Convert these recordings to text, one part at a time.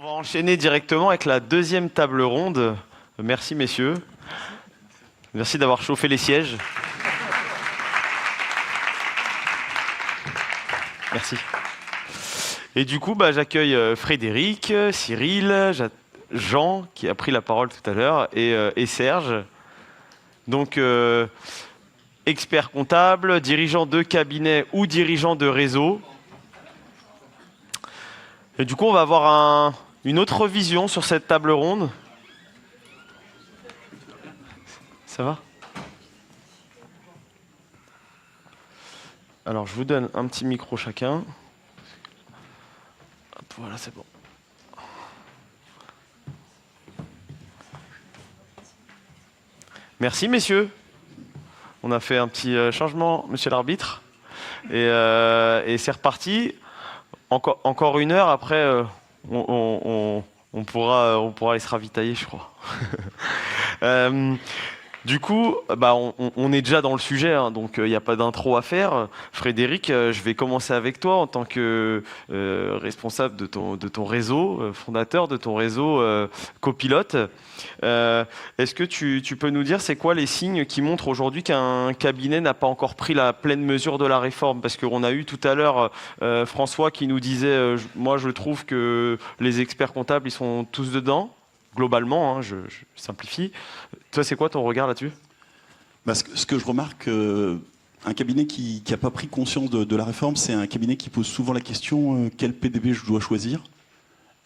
va enchaîner directement avec la deuxième table ronde. Merci messieurs. Merci d'avoir chauffé les sièges. Merci. Et du coup, j'accueille Frédéric, Cyril, Jean, qui a pris la parole tout à l'heure, et Serge. Donc, expert comptable, dirigeant de cabinet ou dirigeant de réseau. Et du coup, on va avoir une autre vision sur cette table ronde. Ça va ? Alors, je vous donne un petit micro chacun. Hop, voilà, c'est bon. Merci, messieurs. On a fait un petit changement, monsieur l'arbitre. Et c'est reparti. Encore une heure, après, on pourra aller se ravitailler, je crois. Du coup, on est déjà dans le sujet, hein, donc il n'y a pas d'intro à faire. Frédéric, je vais commencer avec toi en tant que responsable de ton réseau, fondateur de ton réseau copilote. Est-ce que tu peux nous dire c'est quoi les signes qui montrent aujourd'hui qu'un cabinet n'a pas encore pris la pleine mesure de la réforme? Parce qu'on a eu tout à l'heure François qui nous disait moi je trouve que les experts comptables ils sont tous dedans. Globalement, hein, je simplifie. Toi, c'est quoi ton regard là-dessus ? Ce que je remarque, un cabinet qui n'a pas pris conscience de la réforme, c'est un cabinet qui pose souvent la question quel PDB je dois choisir.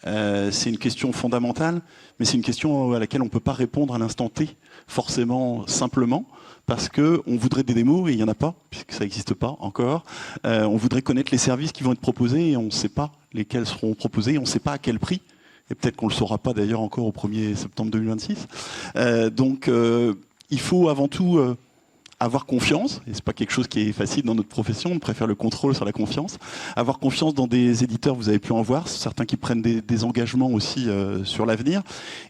C'est une question fondamentale, mais c'est une question à laquelle on ne peut pas répondre à l'instant T, forcément, simplement, parce qu'on voudrait des démos et il n'y en a pas, puisque ça n'existe pas encore. On voudrait connaître les services qui vont être proposés et on ne sait pas lesquels seront proposés, et on ne sait pas à quel prix. Et peut-être qu'on ne le saura pas d'ailleurs encore au 1er septembre 2026. Il faut avant tout avoir confiance, et ce n'est pas quelque chose qui est facile dans notre profession, on préfère le contrôle sur la confiance. Avoir confiance dans des éditeurs, vous avez pu en voir, certains qui prennent des engagements aussi sur l'avenir.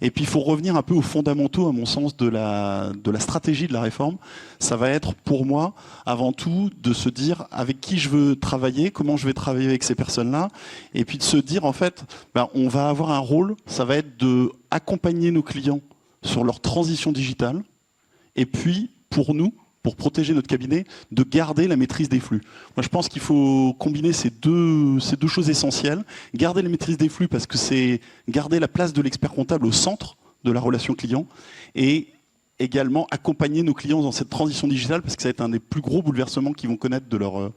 Et puis il faut revenir un peu aux fondamentaux, à mon sens, de la stratégie de la réforme. Ça va être pour moi, avant tout, de se dire avec qui je veux travailler, comment je vais travailler avec ces personnes-là, et puis de se dire en fait, on va avoir un rôle, ça va être d'accompagner nos clients sur leur transition digitale, et puis pour nous, pour protéger notre cabinet, de garder la maîtrise des flux. Moi, je pense qu'il faut combiner ces deux choses essentielles. Garder la maîtrise des flux parce que c'est garder la place de l'expert comptable au centre de la relation client et également accompagner nos clients dans cette transition digitale parce que ça va être un des plus gros bouleversements qu'ils vont connaître de leur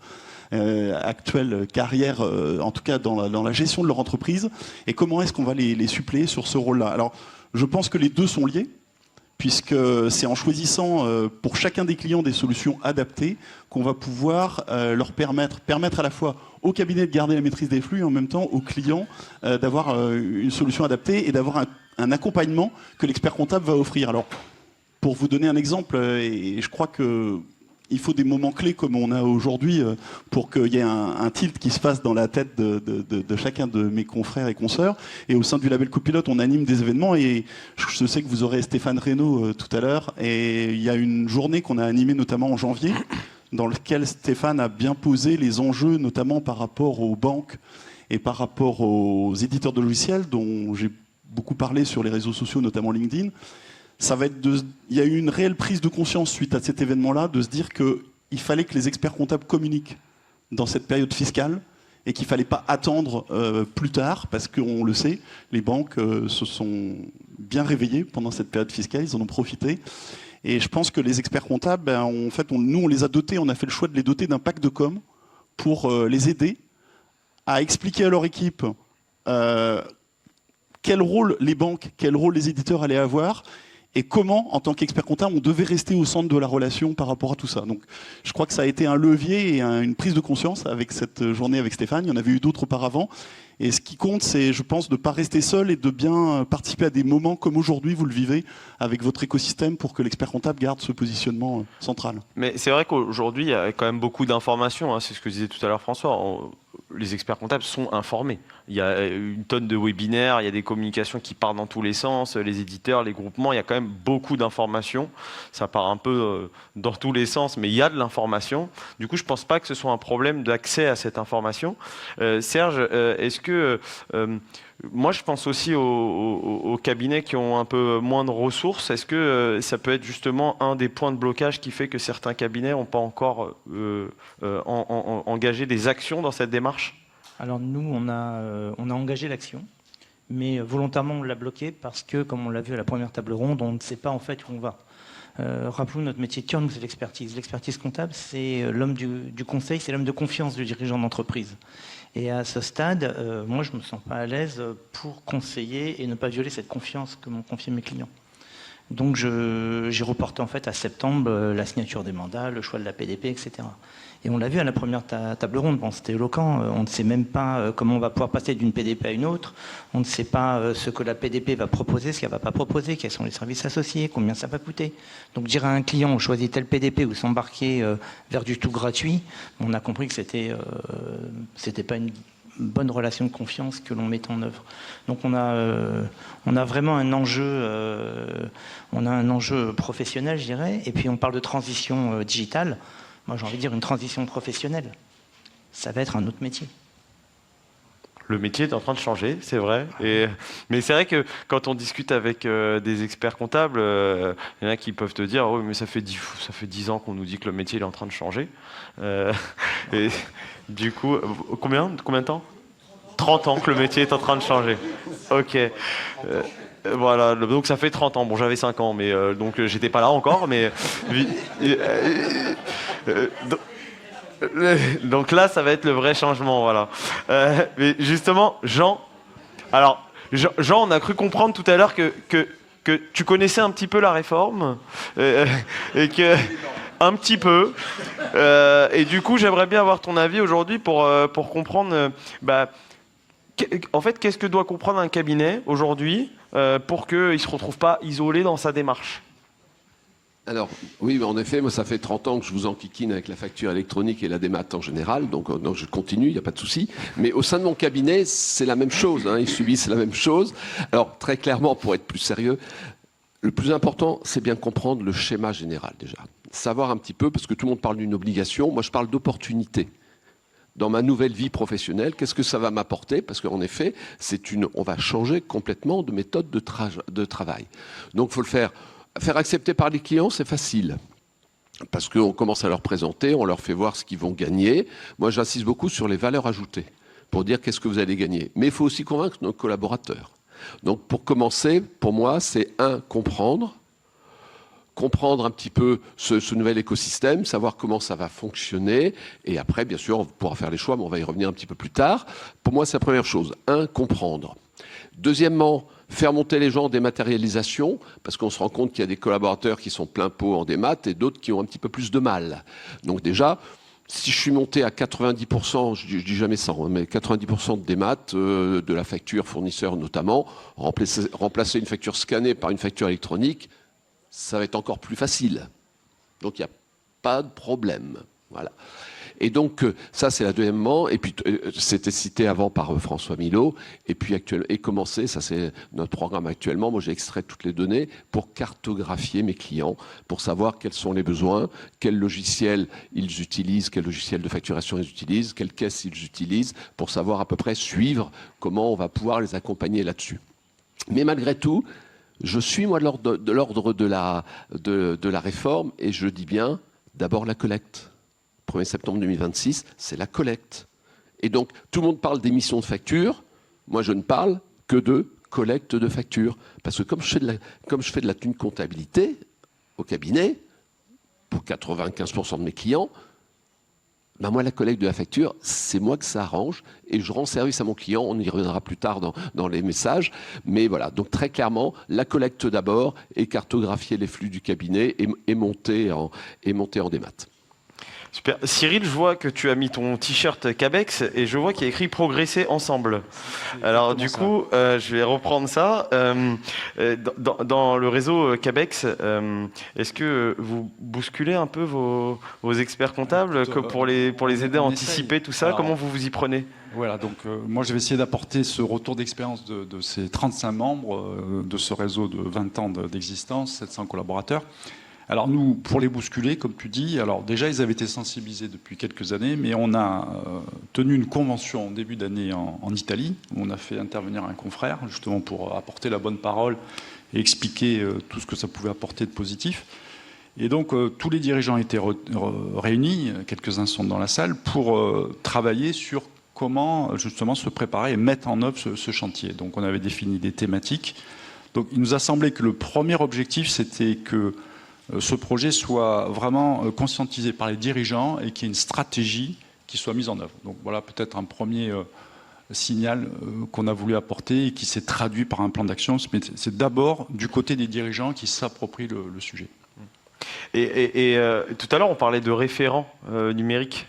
actuelle carrière, en tout cas dans la gestion de leur entreprise. Et comment est-ce qu'on va les suppléer sur ce rôle-là ? Alors, je pense que les deux sont liés, puisque c'est en choisissant pour chacun des clients des solutions adaptées qu'on va pouvoir leur permettre à la fois au cabinet de garder la maîtrise des flux et en même temps aux clients d'avoir une solution adaptée et d'avoir un accompagnement que l'expert comptable va offrir. Alors, pour vous donner un exemple, et je crois qu'il faut des moments clés comme on a aujourd'hui pour qu'il y ait un tilt qui se fasse dans la tête de chacun de mes confrères et consoeurs. Et au sein du label Copilote, on anime des événements et je sais que vous aurez Stéphane Reynaud tout à l'heure. Et il y a une journée qu'on a animée notamment en janvier dans laquelle Stéphane a bien posé les enjeux, notamment par rapport aux banques et par rapport aux éditeurs de logiciels dont j'ai beaucoup parlé sur les réseaux sociaux, notamment LinkedIn. Il y a eu une réelle prise de conscience suite à cet événement-là, de se dire qu'il fallait que les experts comptables communiquent dans cette période fiscale et qu'il ne fallait pas attendre plus tard, parce qu'on le sait, les banques se sont bien réveillées pendant cette période fiscale, ils en ont profité. Et je pense que les experts comptables, nous on les a dotés, on a fait le choix de les doter d'un pack de com pour les aider à expliquer à leur équipe quel rôle les banques, quel rôle les éditeurs allaient avoir, et comment, en tant qu'expert comptable, on devait rester au centre de la relation par rapport à tout ça. Donc, je crois que ça a été un levier et une prise de conscience avec cette journée avec Stéphane. Il y en avait eu d'autres auparavant. Et ce qui compte, c'est, je pense, de ne pas rester seul et de bien participer à des moments comme aujourd'hui, vous le vivez, avec votre écosystème pour que l'expert comptable garde ce positionnement central. Mais c'est vrai qu'aujourd'hui, il y a quand même beaucoup d'informations. Hein, c'est ce que disait tout à l'heure François. Les experts comptables sont informés. Il y a une tonne de webinaires, il y a des communications qui partent dans tous les sens, les éditeurs, les groupements, il y a quand même beaucoup d'informations. Ça part un peu dans tous les sens, mais il y a de l'information. Du coup, je ne pense pas que ce soit un problème d'accès à cette information. Serge, est-ce que moi, je pense aussi aux cabinets qui ont un peu moins de ressources. Est-ce que ça peut être justement un des points de blocage qui fait que certains cabinets n'ont pas encore engagé des actions dans cette démarche? Alors nous, on a engagé l'action, mais volontairement on l'a bloqué parce que, comme on l'a vu à la première table ronde, on ne sait pas en fait où on va. Rappelons notre métier de cœur, nous, c'est l'expertise. L'expertise comptable, c'est l'homme du conseil, c'est l'homme de confiance du dirigeant d'entreprise. Et à ce stade, moi, je ne me sens pas à l'aise pour conseiller et ne pas violer cette confiance que m'ont confié mes clients. Donc j'ai reporté en fait à septembre la signature des mandats, le choix de la PDP, etc. Et on l'a vu à la première table ronde, bon, c'était éloquent, on ne sait même pas comment on va pouvoir passer d'une PDP à une autre, on ne sait pas ce que la PDP va proposer, ce qu'elle ne va pas proposer, quels sont les services associés, combien ça va coûter. Donc dire à un client, on choisit telle PDP ou s'embarquer vers du tout gratuit, on a compris que c'était pas une bonne relation de confiance que l'on met en œuvre. Donc on a vraiment un enjeu, professionnel, je dirais, et puis on parle de transition digitale. Moi, j'ai envie de dire une transition professionnelle. Ça va être un autre métier. Le métier est en train de changer, c'est vrai. Mais c'est vrai que quand on discute avec des experts comptables, il y en a qui peuvent te dire oh, mais ça fait 10 ans qu'on nous dit que le métier est en train de changer. Et du coup, combien de temps 30 ans que le métier est en train de changer. Ok. Voilà, donc ça fait 30 ans. Bon, j'avais 5 ans, mais donc j'étais pas là encore, mais donc là, ça va être le vrai changement, voilà. Mais justement, Jean, on a cru comprendre tout à l'heure que tu connaissais un petit peu la réforme et que un petit peu. Et du coup, j'aimerais bien avoir ton avis aujourd'hui pour comprendre. En fait, qu'est-ce que doit comprendre un cabinet aujourd'hui pour qu'il ne se retrouve pas isolé dans sa démarche? Alors, oui, en effet, moi, ça fait 30 ans que je vous enquiquine avec la facture électronique et la démat en général, donc je continue, il n'y a pas de souci. Mais au sein de mon cabinet, c'est la même chose, hein, ils subissent la même chose. Alors, très clairement, pour être plus sérieux, le plus important, c'est bien comprendre le schéma général, déjà. Savoir un petit peu, parce que tout le monde parle d'une obligation, moi, je parle d'opportunité. Dans ma nouvelle vie professionnelle, qu'est-ce que ça va m'apporter? Parce qu'en effet, on va changer complètement de méthode de travail. Donc, il faut le faire accepter par les clients, c'est facile. Parce qu'on commence à leur présenter, on leur fait voir ce qu'ils vont gagner. Moi, j'insiste beaucoup sur les valeurs ajoutées, pour dire qu'est-ce que vous allez gagner. Mais il faut aussi convaincre nos collaborateurs. Donc, pour commencer, pour moi, c'est comprendre un petit peu ce nouvel écosystème, savoir comment ça va fonctionner, et après, bien sûr, on pourra faire les choix, mais on va y revenir un petit peu plus tard. Pour moi, c'est la première chose. Comprendre. Deuxièmement, faire monter les gens en dématérialisation, parce qu'on se rend compte qu'il y a des collaborateurs qui sont plein pot en démat et d'autres qui ont un petit peu plus de mal. Donc déjà, si je suis monté à 90%, je dis jamais 100, mais 90% de démat, de la facture fournisseur notamment, remplacer une facture scannée par une facture électronique, ça va être encore plus facile. Donc il n'y a pas de problème. Voilà. Et donc ça c'est la deuxièmement, et puis c'était cité avant par François Milot, et puis commencer, ça c'est notre programme actuellement, moi j'ai extrait toutes les données pour cartographier mes clients, pour savoir quels sont les besoins, quel logiciel ils utilisent, quel logiciel de facturation ils utilisent, quelle caisse ils utilisent, pour savoir à peu près suivre comment on va pouvoir les accompagner là-dessus. Mais malgré tout, je suis moi de l'ordre de la réforme, et je dis bien d'abord la collecte. 1er septembre 2026, c'est la collecte. Et donc, tout le monde parle d'émission de facture. Moi, je ne parle que de collecte de facture. Parce que comme je fais de la thune comptabilité au cabinet, pour 95% de mes clients, ben moi, la collecte de la facture, c'est moi que ça arrange. Et je rends service à mon client. On y reviendra plus tard dans les messages. Mais voilà, donc très clairement, la collecte d'abord et cartographier les flux du cabinet et monter en démat. Super. Cyril, je vois que tu as mis ton t-shirt Cabex et je vois qu'il y a écrit Progresser ensemble. Alors du coup, je vais reprendre ça. Dans le réseau Cabex, est-ce que vous bousculez un peu vos experts comptables pour les aider à anticiper tout ça? Alors, comment vous y prenez? Voilà, donc moi je vais essayer d'apporter ce retour d'expérience de ces 35 membres de ce réseau de 20 ans d'existence, 700 collaborateurs. Alors nous, pour les bousculer, comme tu dis, alors déjà ils avaient été sensibilisés depuis quelques années, mais on a tenu une convention en début d'année en Italie, où on a fait intervenir un confrère, justement pour apporter la bonne parole et expliquer tout ce que ça pouvait apporter de positif. Et donc tous les dirigeants étaient réunis, quelques-uns sont dans la salle, pour travailler sur comment justement se préparer et mettre en œuvre ce chantier. Donc on avait défini des thématiques. Donc il nous a semblé que le premier objectif, c'était que ce projet soit vraiment conscientisé par les dirigeants et qu'il y ait une stratégie qui soit mise en œuvre. Donc voilà peut-être un premier signal qu'on a voulu apporter et qui s'est traduit par un plan d'action. Mais c'est d'abord du côté des dirigeants qui s'approprient le sujet. Et tout à l'heure, on parlait de référents numériques.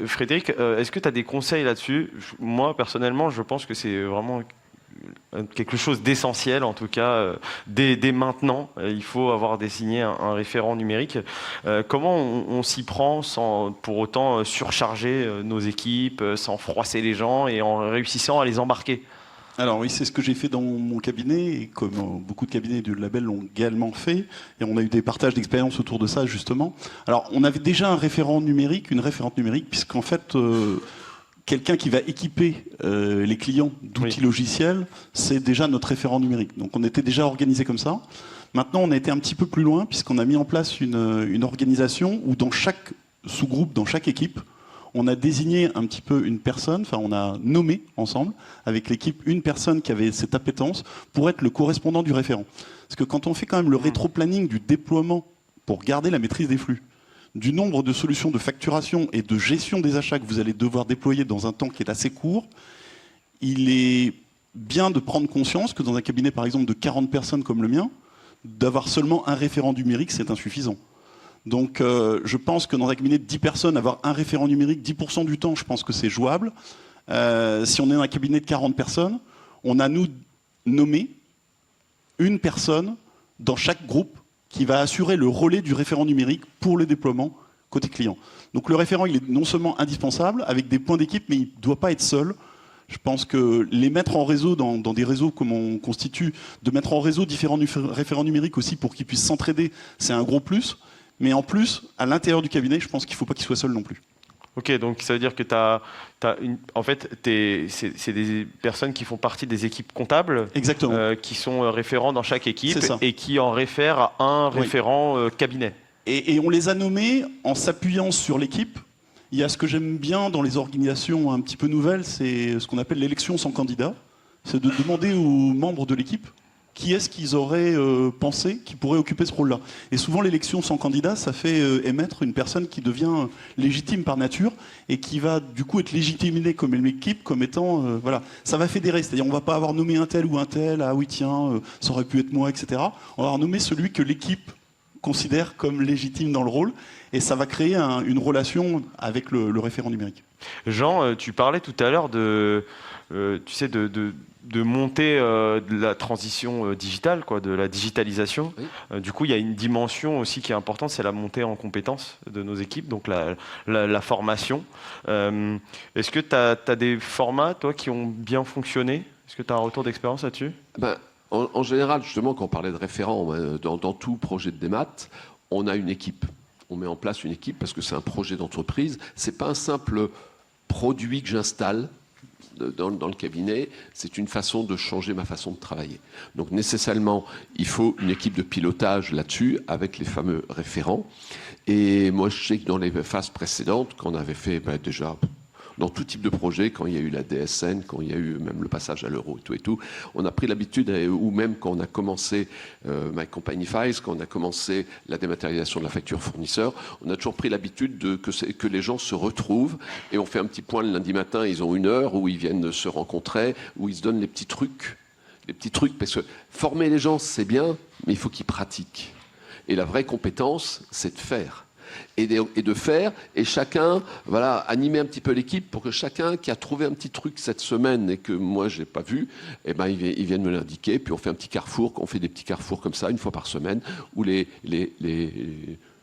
Frédéric, est-ce que tu as des conseils là-dessus? Moi, personnellement, je pense que c'est vraiment quelque chose d'essentiel, en tout cas, dès maintenant. Il faut avoir désigné un référent numérique. Comment on s'y prend sans pour autant surcharger nos équipes, sans froisser les gens et en réussissant à les embarquer? Alors oui, c'est ce que j'ai fait dans mon cabinet, et comme beaucoup de cabinets de label l'ont également fait, et on a eu des partages d'expériences autour de ça, justement. Alors, on avait déjà un référent numérique, une référente numérique, puisqu'en fait, quelqu'un qui va équiper les clients d'outils logiciels, c'est déjà notre référent numérique. Donc, on était déjà organisé comme ça. Maintenant, on a été un petit peu plus loin, puisqu'on a mis en place une organisation où dans chaque sous-groupe, dans chaque équipe, on a désigné un petit peu une personne, enfin on a nommé ensemble, avec l'équipe, une personne qui avait cette appétence pour être le correspondant du référent. Parce que quand on fait quand même le rétro-planning du déploiement pour garder la maîtrise des flux, du nombre de solutions de facturation et de gestion des achats que vous allez devoir déployer dans un temps qui est assez court, il est bien de prendre conscience que dans un cabinet par exemple de 40 personnes comme le mien, d'avoir seulement un référent numérique, c'est insuffisant. Donc je pense que dans un cabinet de 10 personnes, avoir un référent numérique, 10% du temps, je pense que c'est jouable. Si on est dans un cabinet de 40 personnes, on a nous nommé une personne dans chaque groupe qui va assurer le relais du référent numérique pour le déploiement côté client. Donc le référent, il est non seulement indispensable, avec des points d'équipe, mais il ne doit pas être seul. Je pense que les mettre en réseau, dans des réseaux comme on constitue, de mettre en réseau différents référents numériques aussi pour qu'ils puissent s'entraider, c'est un gros plus. Mais en plus, à l'intérieur du cabinet, je pense qu'il ne faut pas qu'il soit seul non plus. Ok, donc ça veut dire que en fait, c'est des personnes qui font partie des équipes comptables, exactement, qui sont référents dans chaque équipe et qui en réfèrent à un référent cabinet. Et on les a nommés en s'appuyant sur l'équipe. Il y a ce que j'aime bien dans les organisations un petit peu nouvelles, c'est ce qu'on appelle l'élection sans candidat. C'est de demander aux membres de l'équipe qui est-ce qu'ils auraient pensé qui pourrait occuper ce rôle-là. Et souvent, l'élection sans candidat, ça fait émettre une personne qui devient légitime par nature et qui va du coup être légitimée comme une équipe, comme étant... voilà, ça va fédérer. C'est-à-dire on va pas avoir nommé un tel ou un tel, ah oui tiens, ça aurait pu être moi, etc. On va avoir nommé celui que l'équipe considère comme légitime dans le rôle, et ça va créer une relation avec le référent numérique. Jean, tu parlais tout à l'heure de monter de la transition digitale, de la digitalisation. Oui. Du coup, il y a une dimension aussi qui est importante, c'est la montée en compétences de nos équipes, donc la formation. Est-ce que tu as des formats, toi, qui ont bien fonctionné? Est-ce que tu as un retour d'expérience là-dessus? En général, justement, quand on parlait de référents, dans tout projet de démat, on a une équipe. On met en place une équipe parce que c'est un projet d'entreprise. Ce n'est pas un simple produit que j'installe dans le cabinet, c'est une façon de changer ma façon de travailler. Donc nécessairement, il faut une équipe de pilotage là-dessus avec les fameux référents. Et moi, je sais que dans les phases précédentes, qu'on avait fait déjà... dans tout type de projet, quand il y a eu la DSN, quand il y a eu même le passage à l'euro et tout, on a pris l'habitude, ou même quand on a commencé My Company Files, quand on a commencé la dématérialisation de la facture fournisseur, on a toujours pris l'habitude que les gens se retrouvent et on fait un petit point le lundi matin, ils ont 1 heure où ils viennent se rencontrer, où ils se donnent les petits trucs, parce que former les gens, c'est bien, mais il faut qu'ils pratiquent. Et la vraie compétence, c'est de faire. Et de faire, et chacun, animer un petit peu l'équipe pour que chacun qui a trouvé un petit truc cette semaine et que moi je n'ai pas vu, ils viennent me l'indiquer, puis on fait un petit carrefour, on fait des petits carrefours comme ça, 1 fois par semaine, où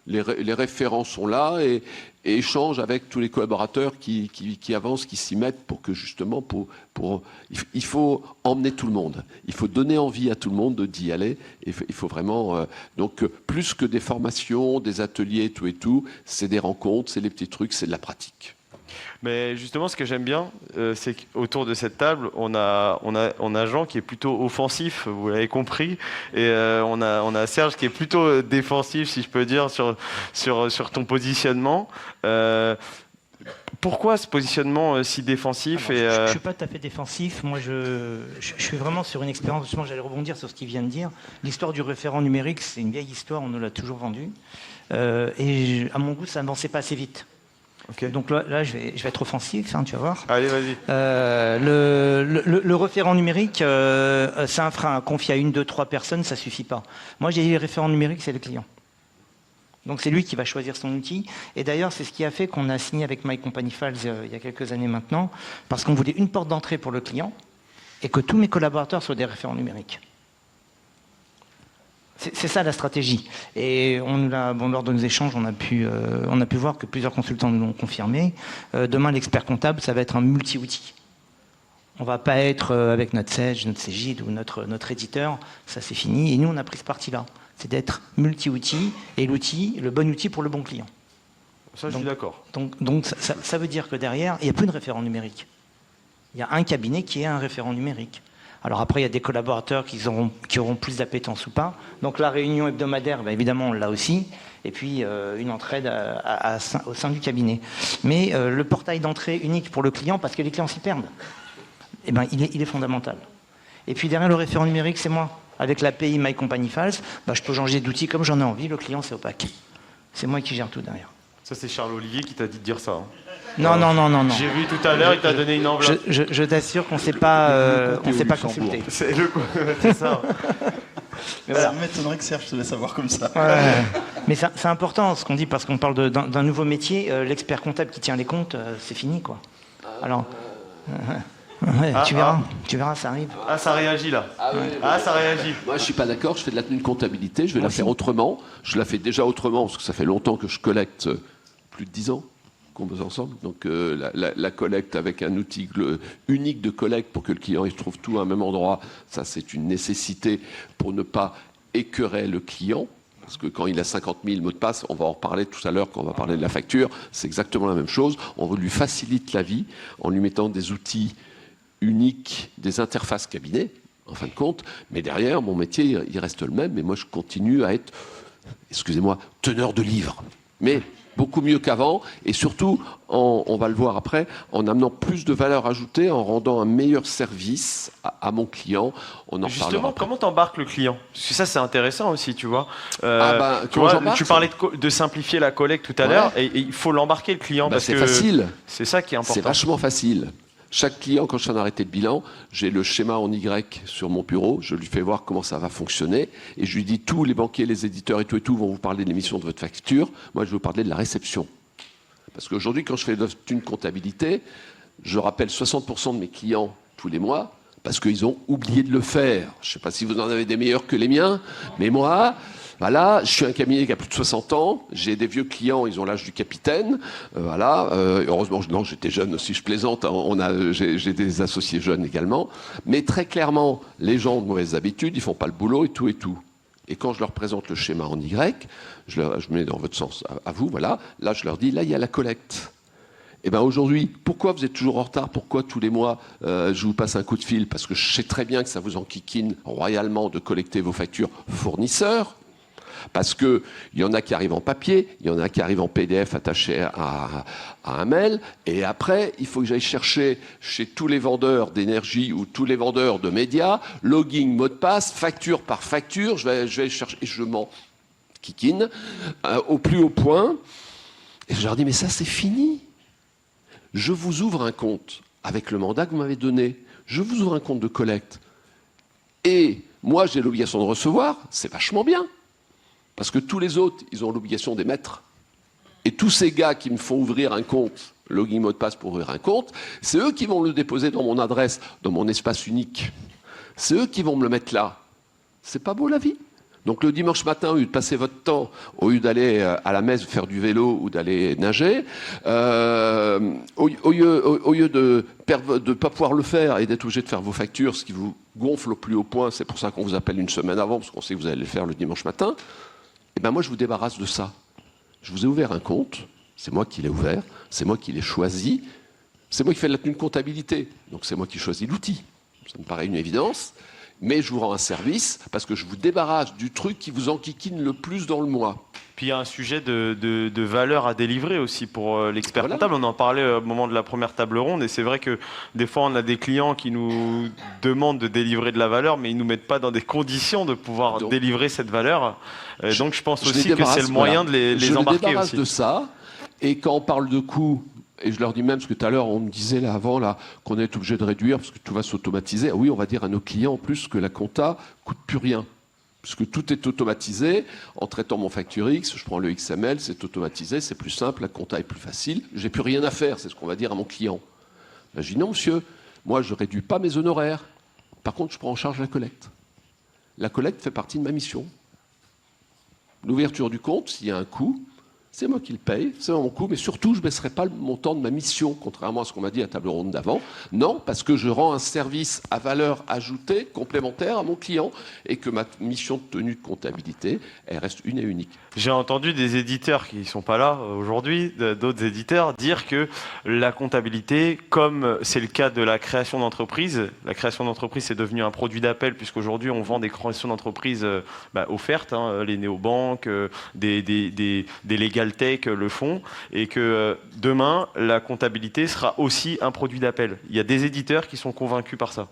Les référents sont là et échangent avec tous les collaborateurs qui avancent, qui s'y mettent pour que justement, il faut emmener tout le monde. Il faut donner envie à tout le monde d'y aller. Il faut vraiment... donc, plus que des formations, des ateliers, tout et tout, c'est des rencontres, c'est les petits trucs, c'est de la pratique. Mais justement, ce que j'aime bien, c'est qu'autour de cette table, on a Jean qui est plutôt offensif, vous l'avez compris, et on a Serge qui est plutôt défensif, si je peux dire, sur ton positionnement. Pourquoi ce positionnement si défensif? Je ne suis pas tout à fait défensif. Moi, je suis vraiment sur une expérience. Justement, j'allais rebondir sur ce qu'il vient de dire. L'histoire du référent numérique, c'est une vieille histoire, on nous l'a toujours vendue. Et à mon goût, ça n'avançait pas assez vite. Okay. Donc là, je vais être offensif, tu vas voir. Allez, vas-y. Le référent numérique, c'est un frein. Confier à 1, 2, 3 personnes, ça ne suffit pas. Moi, j'ai dit le référent numérique, c'est le client. Donc c'est lui qui va choisir son outil. Et d'ailleurs, c'est ce qui a fait qu'on a signé avec My Company Files il y a quelques années maintenant, parce qu'on voulait une porte d'entrée pour le client et que tous mes collaborateurs soient des référents numériques. C'est ça la stratégie. Et lors de nos échanges, on a pu voir que plusieurs consultants nous l'ont confirmé. Demain, l'expert comptable, ça va être un multi-outil. On ne va pas être avec notre Sage, notre Cégide ou notre éditeur. Ça, c'est fini. Et nous, on a pris ce parti-là. C'est d'être multi-outil et le bon outil pour le bon client. Ça, je suis d'accord. Donc ça veut dire que derrière, il n'y a plus de référent numérique. Il y a un cabinet qui est un référent numérique. Alors après, il y a des collaborateurs qui auront plus d'appétence ou pas. Donc la réunion hebdomadaire, évidemment, on l'a aussi. Et puis une entraide au sein du cabinet. Mais le portail d'entrée unique pour le client, parce que les clients s'y perdent, il est fondamental. Et puis derrière, le référent numérique, c'est moi. Avec l'API My Company Files, je peux changer d'outil comme j'en ai envie. Le client, c'est opaque. C'est moi qui gère tout derrière. Ça, c'est Charles Olivier qui t'a dit de dire ça. Non. J'ai vu tout à l'heure, il t'a donné une enveloppe. Je t'assure qu'on ne s'est pas consulté. C'est ça. Mais voilà. Ça m'étonnerait que Serge te laisse savoir comme ça. Ouais. Mais c'est important ce qu'on dit, parce qu'on parle d'un nouveau métier. L'expert comptable qui tient les comptes, c'est fini, quoi. Alors, tu verras, ça arrive. Ah, ça réagit là. Ça réagit. Moi, je suis pas d'accord. Je fais de la tenue de comptabilité. Je vais la faire autrement. Je la fais déjà autrement parce que ça fait longtemps que je collecte, plus de 10 ans qu'on bosse ensemble. Donc la collecte avec un outil unique de collecte pour que le client il trouve tout à un même endroit, ça c'est une nécessité pour ne pas écœurer le client. Parce que quand il a 50 000 mots de passe, on va en reparler tout à l'heure quand on va parler de la facture, c'est exactement la même chose. On lui facilite la vie en lui mettant des outils uniques, des interfaces cabinet, en fin de compte. Mais derrière, mon métier, il reste le même. Et moi, je continue à être, excusez-moi, teneur de livres. Mais beaucoup mieux qu'avant, et surtout, on va le voir après, en amenant plus de valeur ajoutée, en rendant un meilleur service à mon client. On en Justement, comment t'embarques le client? Parce que ça, c'est intéressant aussi, tu vois. Tu parlais de simplifier la collecte tout à l'heure, et il faut l'embarquer le client. Parce c'est que facile. C'est ça qui est important. C'est vachement facile. Chaque client, quand je fais un arrêté de bilan, j'ai le schéma en Y sur mon bureau, je lui fais voir comment ça va fonctionner, et je lui dis tous les banquiers, les éditeurs et tout vont vous parler de l'émission de votre facture, moi je vais vous parler de la réception. Parce qu'aujourd'hui, quand je fais une comptabilité, je rappelle 60% de mes clients tous les mois, parce qu'ils ont oublié de le faire. Je ne sais pas si vous en avez des meilleurs que les miens, mais moi... Voilà, je suis un cabinet qui a plus de 60 ans, j'ai des vieux clients, ils ont l'âge du capitaine, heureusement, non, j'étais jeune aussi, je plaisante, j'ai des associés jeunes également, mais très clairement, les gens ont de mauvaises habitudes, ils font pas le boulot et tout et tout. Et quand je leur présente le schéma en Y, je mets dans votre sens à vous, voilà, là je leur dis, là il y a la collecte. Et bien aujourd'hui, pourquoi vous êtes toujours en retard? Pourquoi tous les mois je vous passe un coup de fil? Parce que je sais très bien que ça vous enquiquine royalement de collecter vos factures fournisseurs. Parce qu'il y en a qui arrivent en papier, il y en a qui arrivent en PDF attaché à un mail, et après, il faut que j'aille chercher chez tous les vendeurs d'énergie ou tous les vendeurs de médias, logging, mot de passe, facture par facture, je vais chercher, et je m'en kikine au plus haut point, et je leur dis, mais ça c'est fini. Je vous ouvre un compte avec le mandat que vous m'avez donné, je vous ouvre un compte de collecte, et moi j'ai l'obligation de recevoir, c'est vachement bien. Parce que tous les autres, ils ont l'obligation d'émettre. Et tous ces gars qui me font ouvrir un compte, login mot de passe pour ouvrir un compte, c'est eux qui vont le déposer dans mon adresse, dans mon espace unique. C'est eux qui vont me le mettre là. C'est pas beau la vie? Donc le dimanche matin, au lieu de passer votre temps, au lieu d'aller à la messe faire du vélo ou d'aller nager, au lieu de ne pas pouvoir le faire et d'être obligé de faire vos factures, ce qui vous gonfle au plus haut point, c'est pour ça qu'on vous appelle une semaine avant, parce qu'on sait que vous allez le faire le dimanche matin, et ben moi je vous débarrasse de ça. Je vous ai ouvert un compte, c'est moi qui l'ai ouvert, c'est moi qui l'ai choisi, c'est moi qui fais la tenue de comptabilité, donc c'est moi qui choisis l'outil. Ça me paraît une évidence. Mais je vous rends un service parce que je vous débarrasse du truc qui vous enquiquine le plus dans le mois. Puis il y a un sujet de valeur à délivrer aussi pour l'expert comptable. On en parlait au moment de la première table ronde et c'est vrai que des fois on a des clients qui nous demandent de délivrer de la valeur mais ils ne nous mettent pas dans des conditions de pouvoir délivrer cette valeur. Donc je pense aussi que c'est le moyen de les embarquer je les débarrasse aussi. de ça et quand on parle de coûts, et je leur dis même, parce que tout à l'heure on me disait là avant là, qu'on est obligé de réduire parce que tout va s'automatiser. Oui, on va dire à nos clients en plus que la compta coûte plus rien. Parce que tout est automatisé. En traitant mon facture X, je prends le XML, c'est automatisé, c'est plus simple, la compta est plus facile. J'ai plus rien à faire, c'est ce qu'on va dire à mon client. Ben, je dis non monsieur, moi je ne réduis pas mes honoraires. Par contre, je prends en charge la collecte. La collecte fait partie de ma mission. L'ouverture du compte, s'il y a un coût, c'est moi qui le paye, c'est mon coût, mais surtout, je ne baisserai pas le montant de ma mission, contrairement à ce qu'on m'a dit à la table ronde d'avant. Non, parce que je rends un service à valeur ajoutée, complémentaire à mon client, et que ma mission de tenue de comptabilité, elle reste une et unique. J'ai entendu des éditeurs qui ne sont pas là aujourd'hui, d'autres éditeurs, dire que la comptabilité, comme c'est le cas de la création d'entreprise c'est devenu un produit d'appel, puisqu'aujourd'hui on vend des créations d'entreprise offertes, les néobanques, des legal tech le font, et que demain, la comptabilité sera aussi un produit d'appel. Il y a des éditeurs qui sont convaincus par ça.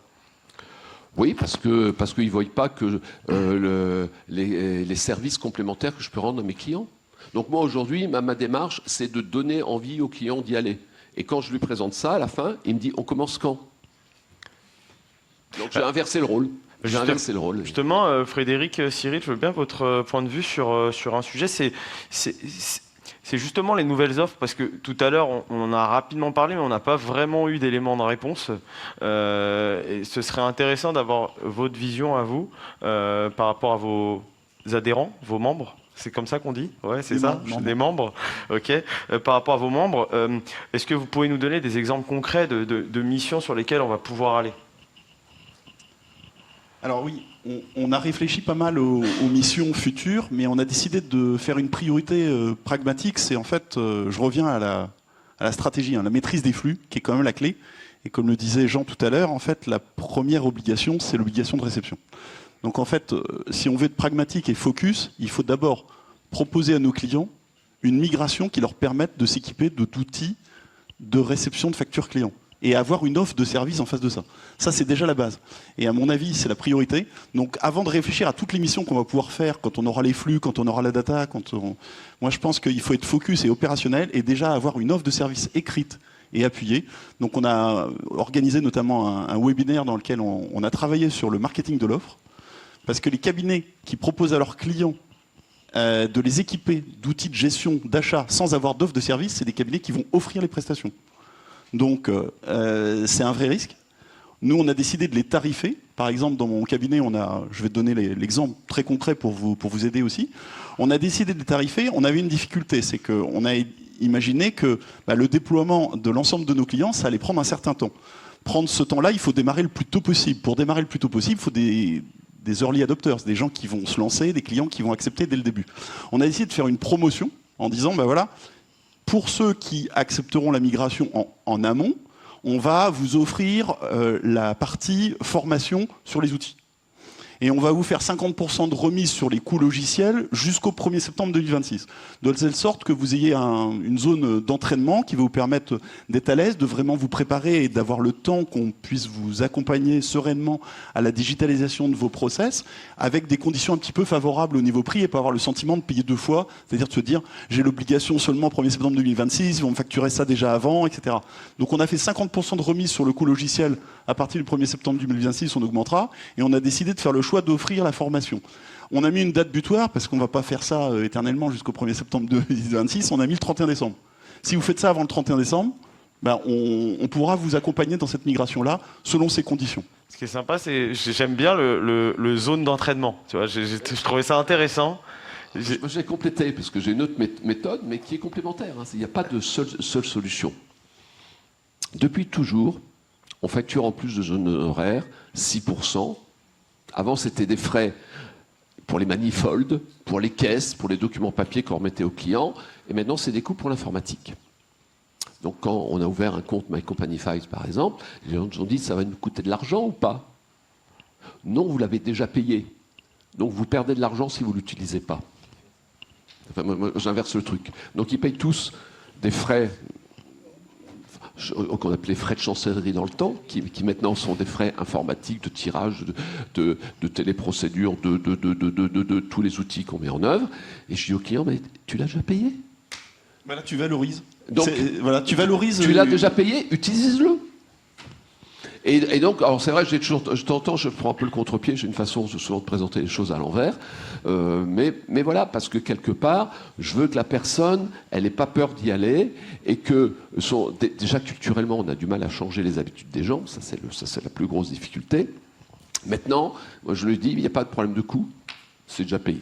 Oui, parce qu'ils ne voient pas que les services complémentaires que je peux rendre à mes clients. Donc moi, aujourd'hui, ma démarche, c'est de donner envie aux clients d'y aller. Et quand je lui présente ça, à la fin, il me dit « on commence quand ?» Donc j'ai inversé le rôle. Justement, Frédéric, Cyril, je veux bien votre point de vue sur un sujet. C'est justement les nouvelles offres, parce que tout à l'heure, on en a rapidement parlé, mais on n'a pas vraiment eu d'éléments de réponse. Et ce serait intéressant d'avoir votre vision à vous par rapport à vos adhérents, vos membres. C'est comme ça qu'on dit? Ouais, c'est ça, des membres. Ok. Par rapport à vos membres, est-ce que vous pouvez nous donner des exemples concrets de missions sur lesquelles on va pouvoir aller? Alors oui, on a réfléchi pas mal aux missions futures, mais on a décidé de faire une priorité pragmatique. C'est en fait, je reviens à la stratégie, la maîtrise des flux, qui est quand même la clé. Et comme le disait Jean tout à l'heure, en fait, la première obligation, c'est l'obligation de réception. Donc en fait, si on veut être pragmatique et focus, il faut d'abord proposer à nos clients une migration qui leur permette de s'équiper d'outils de réception de factures clients et avoir une offre de service en face de ça. Ça, c'est déjà la base. Et à mon avis, c'est la priorité. Donc, avant de réfléchir à toutes les missions qu'on va pouvoir faire, quand on aura les flux, quand on aura la data, moi, je pense qu'il faut être focus et opérationnel et déjà avoir une offre de service écrite et appuyée. Donc, on a organisé notamment un webinaire dans lequel on a travaillé sur le marketing de l'offre, parce que les cabinets qui proposent à leurs clients de les équiper d'outils de gestion, d'achat, sans avoir d'offre de service, c'est des cabinets qui vont offrir les prestations. Donc, c'est un vrai risque. Nous, on a décidé de les tarifer. Par exemple, dans mon cabinet, je vais te donner l'exemple très concret pour vous aider aussi. On a décidé de les tarifer. On avait une difficulté, c'est qu'on a imaginé que le déploiement de l'ensemble de nos clients, ça allait prendre un certain temps. Prendre ce temps-là, il faut démarrer le plus tôt possible. Pour démarrer le plus tôt possible, il faut des early adopters, des gens qui vont se lancer, des clients qui vont accepter dès le début. On a décidé de faire une promotion en disant, voilà, pour ceux qui accepteront la migration en amont, on va vous offrir la partie formation sur les outils. Et on va vous faire 50% de remise sur les coûts logiciels jusqu'au 1er septembre 2026. De telle sorte que vous ayez une zone d'entraînement qui va vous permettre d'être à l'aise, de vraiment vous préparer et d'avoir le temps qu'on puisse vous accompagner sereinement à la digitalisation de vos process, avec des conditions un petit peu favorables au niveau prix et pas avoir le sentiment de payer deux fois, c'est-à-dire de se dire j'ai l'obligation seulement 1er septembre 2026, ils vont me facturer ça déjà avant, etc. Donc on a fait 50% de remise sur le coût logiciel à partir du 1er septembre 2026, on augmentera, et on a décidé de faire le choix d'offrir la formation. On a mis une date butoir, parce qu'on ne va pas faire ça éternellement jusqu'au 1er septembre 2026, on a mis le 31 décembre. Si vous faites ça avant le 31 décembre, on pourra vous accompagner dans cette migration-là, selon ces conditions. Ce qui est sympa, c'est j'aime bien le zone d'entraînement. Tu vois, je trouvais ça intéressant. J'ai complété, parce que j'ai une autre méthode, mais qui est complémentaire. Il n'y a pas de seule solution. Depuis toujours, on facture en plus de zone horaire 6%. Avant, c'était des frais pour les manifolds, pour les caisses, pour les documents papier qu'on remettait aux clients. Et maintenant, c'est des coûts pour l'informatique. Donc, quand on a ouvert un compte My Company Files, par exemple, les gens nous ont dit, ça va nous coûter de l'argent ou pas? Non, vous l'avez déjà payé. Donc, vous perdez de l'argent si vous ne l'utilisez pas. Enfin, moi, j'inverse le truc. Donc, ils payent tous des frais qu'on appelait frais de chancellerie dans le temps, qui maintenant sont des frais informatiques, de tirage, de téléprocédure, de tous les outils qu'on met en œuvre. Et je dis au client, mais tu l'as déjà payé? Là, tu valorises. Donc, voilà, tu valorises. Tu l'as déjà payé, utilise-le. Et donc, alors c'est vrai, je t'entends, je prends un peu le contre-pied, j'ai une façon souvent de présenter les choses à l'envers, mais voilà, parce que quelque part, je veux que la personne, elle n'ait pas peur d'y aller, et que déjà culturellement, on a du mal à changer les habitudes des gens, ça c'est la plus grosse difficulté. Maintenant, moi je le dis, il n'y a pas de problème de coût, c'est déjà payé.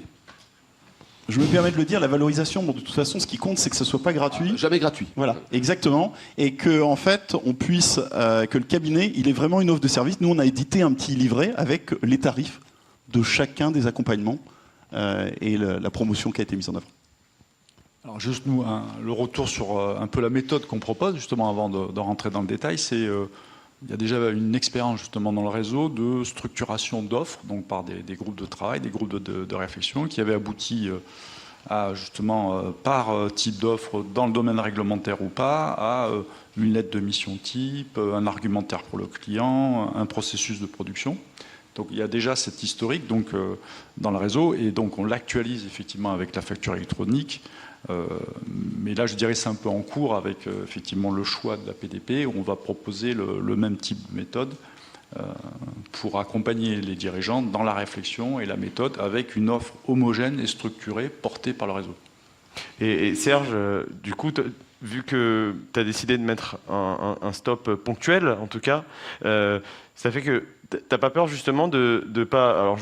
Je me permets de le dire, la valorisation, bon, de toute façon, ce qui compte, c'est que ce ne soit pas gratuit. Jamais gratuit. Voilà, exactement. Et que, en fait, on puisse, que le cabinet, il ait vraiment une offre de service. Nous, on a édité un petit livret avec les tarifs de chacun des accompagnements et la promotion qui a été mise en œuvre. Alors juste nous, le retour sur un peu la méthode qu'on propose, justement, avant de rentrer dans le détail, c'est... il y a déjà une expérience justement dans le réseau de structuration d'offres, donc par des groupes de travail, des groupes de réflexion, qui avaient abouti à justement par type d'offre dans le domaine réglementaire ou pas, à une lettre de mission type, un argumentaire pour le client, un processus de production. Donc il y a déjà cette historique donc, dans le réseau, et donc on l'actualise effectivement avec la facture électronique. Mais là, je dirais c'est un peu en cours avec effectivement le choix de la PDP, où on va proposer le même type de méthode pour accompagner les dirigeants dans la réflexion et la méthode avec une offre homogène et structurée portée par le réseau. Et Serge, du coup, vu que tu as décidé de mettre un stop ponctuel, en tout cas, ça fait que t'as pas peur justement de pas... Alors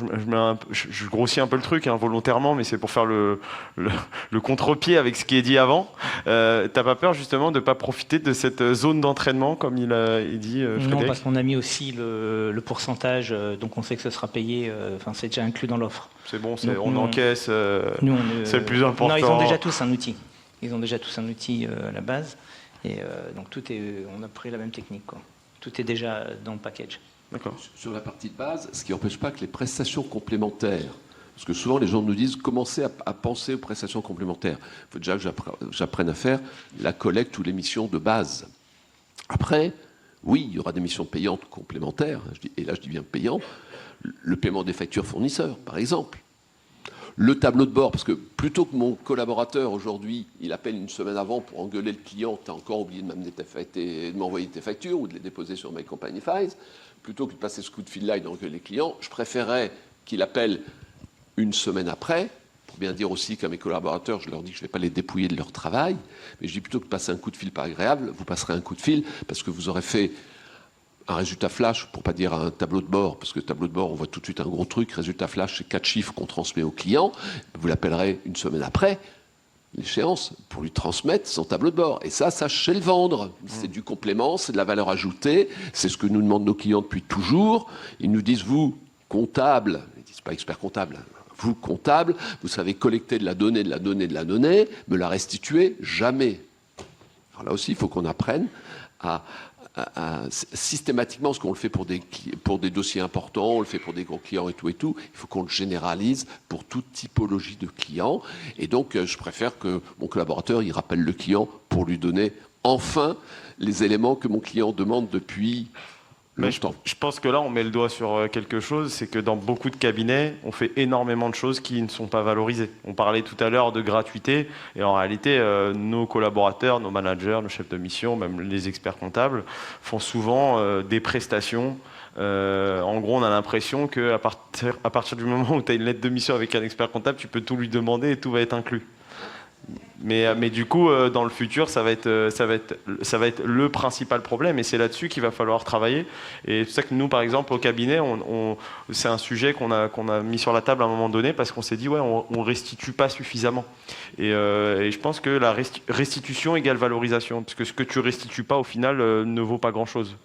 je grossis un peu le truc volontairement, mais c'est pour faire le contre-pied avec ce qui est dit avant. T'as pas peur justement de pas profiter de cette zone d'entraînement, comme il dit Frédéric? Non, parce qu'on a mis aussi le pourcentage, donc on sait que ce sera payé, c'est déjà inclus dans l'offre. C'est bon, Donc, on encaisse, c'est le plus important. Non, ils ont déjà tous un outil. Ils ont déjà tous un outil à la base. Et donc on a pris la même technique, quoi. Tout est déjà dans le package. D'accord. Sur la partie de base, ce qui n'empêche pas que les prestations complémentaires, parce que souvent les gens nous disent commencez à penser aux prestations complémentaires. Il faut déjà que j'apprenne à faire la collecte ou les missions de base. Après, oui, il y aura des missions payantes complémentaires, et là je dis bien payant, le paiement des factures fournisseurs, par exemple. Le tableau de bord, parce que plutôt que mon collaborateur aujourd'hui, il appelle une semaine avant pour engueuler le client, t'as encore oublié de m'envoyer tes factures ou de les déposer sur My Company Files, plutôt que de passer ce coup de fil-là et d'engueuler les clients, je préférerais qu'il appelle une semaine après, pour bien dire aussi qu'à mes collaborateurs, je leur dis que je ne vais pas les dépouiller de leur travail, mais je dis plutôt que de passer un coup de fil pas agréable, vous passerez un coup de fil parce que vous aurez fait un résultat flash, pour pas dire un tableau de bord, parce que tableau de bord, on voit tout de suite un gros truc, résultat flash, c'est 4 chiffres qu'on transmet au client, vous l'appellerez une semaine après, l'échéance, pour lui transmettre son tableau de bord. Et ça, sachez le vendre. C'est du complément, c'est de la valeur ajoutée, c'est ce que nous demandent nos clients depuis toujours. Ils nous disent, vous, comptable, ils ne disent pas expert comptable, vous, comptable, vous savez collecter de la donnée, me la restituer, jamais. Alors là aussi, il faut qu'on apprenne à systématiquement, ce qu'on le fait pour des dossiers importants, on le fait pour des gros clients et tout, il faut qu'on le généralise pour toute typologie de clients. Et donc, je préfère que mon collaborateur, il rappelle le client pour lui donner enfin les éléments que mon client demande depuis longtemps. Je pense que là, on met le doigt sur quelque chose, c'est que dans beaucoup de cabinets, on fait énormément de choses qui ne sont pas valorisées. On parlait tout à l'heure de gratuité, et en réalité, nos collaborateurs, nos managers, nos chefs de mission, même les experts comptables, font souvent des prestations. En gros, on a l'impression qu'à partir du moment où tu as une lettre de mission avec un expert comptable, tu peux tout lui demander et tout va être inclus. Mais du coup, dans le futur, ça va être le principal problème, et c'est là-dessus qu'il va falloir travailler. Et c'est pour ça que nous, par exemple, au cabinet, c'est un sujet qu'on a mis sur la table à un moment donné, parce qu'on s'est dit, ouais, on restitue pas suffisamment. Et je pense que la restitution égale valorisation, parce que ce que tu restitues pas, au final, ne vaut pas grand-chose.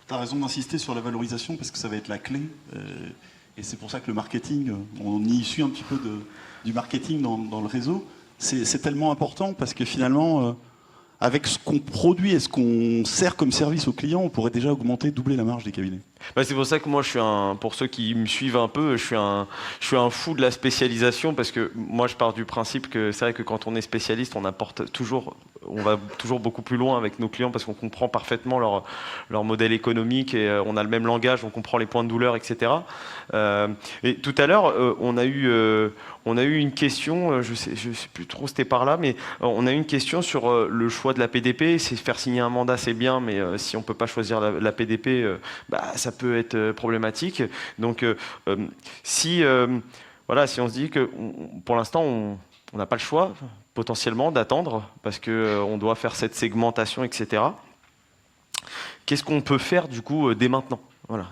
Tu as raison d'insister sur la valorisation, parce que ça va être la clé. Et c'est pour ça que le marketing, on y suit un petit peu du marketing dans le réseau. C'est tellement important parce que finalement, avec ce qu'on produit et ce qu'on sert comme service aux clients, on pourrait déjà doubler la marge des cabinets. Bah, c'est pour ça que moi, pour ceux qui me suivent un peu, je suis un fou de la spécialisation, parce que moi, je pars du principe que c'est vrai que quand on est spécialiste, on va toujours beaucoup plus loin avec nos clients, parce qu'on comprend parfaitement leur modèle économique, et on a le même langage, on comprend les points de douleur, etc. Et tout à l'heure, on a eu une question, je sais plus trop c'était par là, mais on a eu une question sur le choix de la PDP. C'est faire signer un mandat, c'est bien, mais si on peut pas choisir la PDP, ça peut être problématique. Donc, si on se dit que pour l'instant, on n'a pas le choix potentiellement d'attendre, parce qu'on doit faire cette segmentation, etc. Qu'est-ce qu'on peut faire du coup dès maintenant ? Voilà.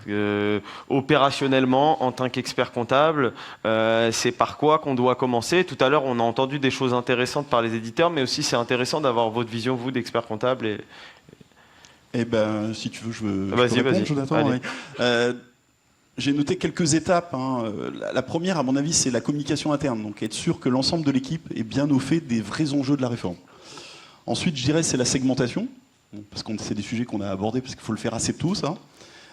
Opérationnellement, en tant qu'expert comptable, c'est par quoi qu'on doit commencer ? Tout à l'heure, on a entendu des choses intéressantes par les éditeurs, mais aussi c'est intéressant d'avoir votre vision, vous, d'expert comptable. Eh ben, si tu veux, je peux vas-y, répondre, Jonathan. Ouais. J'ai noté quelques étapes. La première, à mon avis, c'est la communication interne. Donc, être sûr que l'ensemble de l'équipe est bien au fait des vrais enjeux de la réforme. Ensuite, je dirais, c'est la segmentation, parce que c'est des sujets qu'on a abordés, parce qu'il faut le faire assez tôt, ça.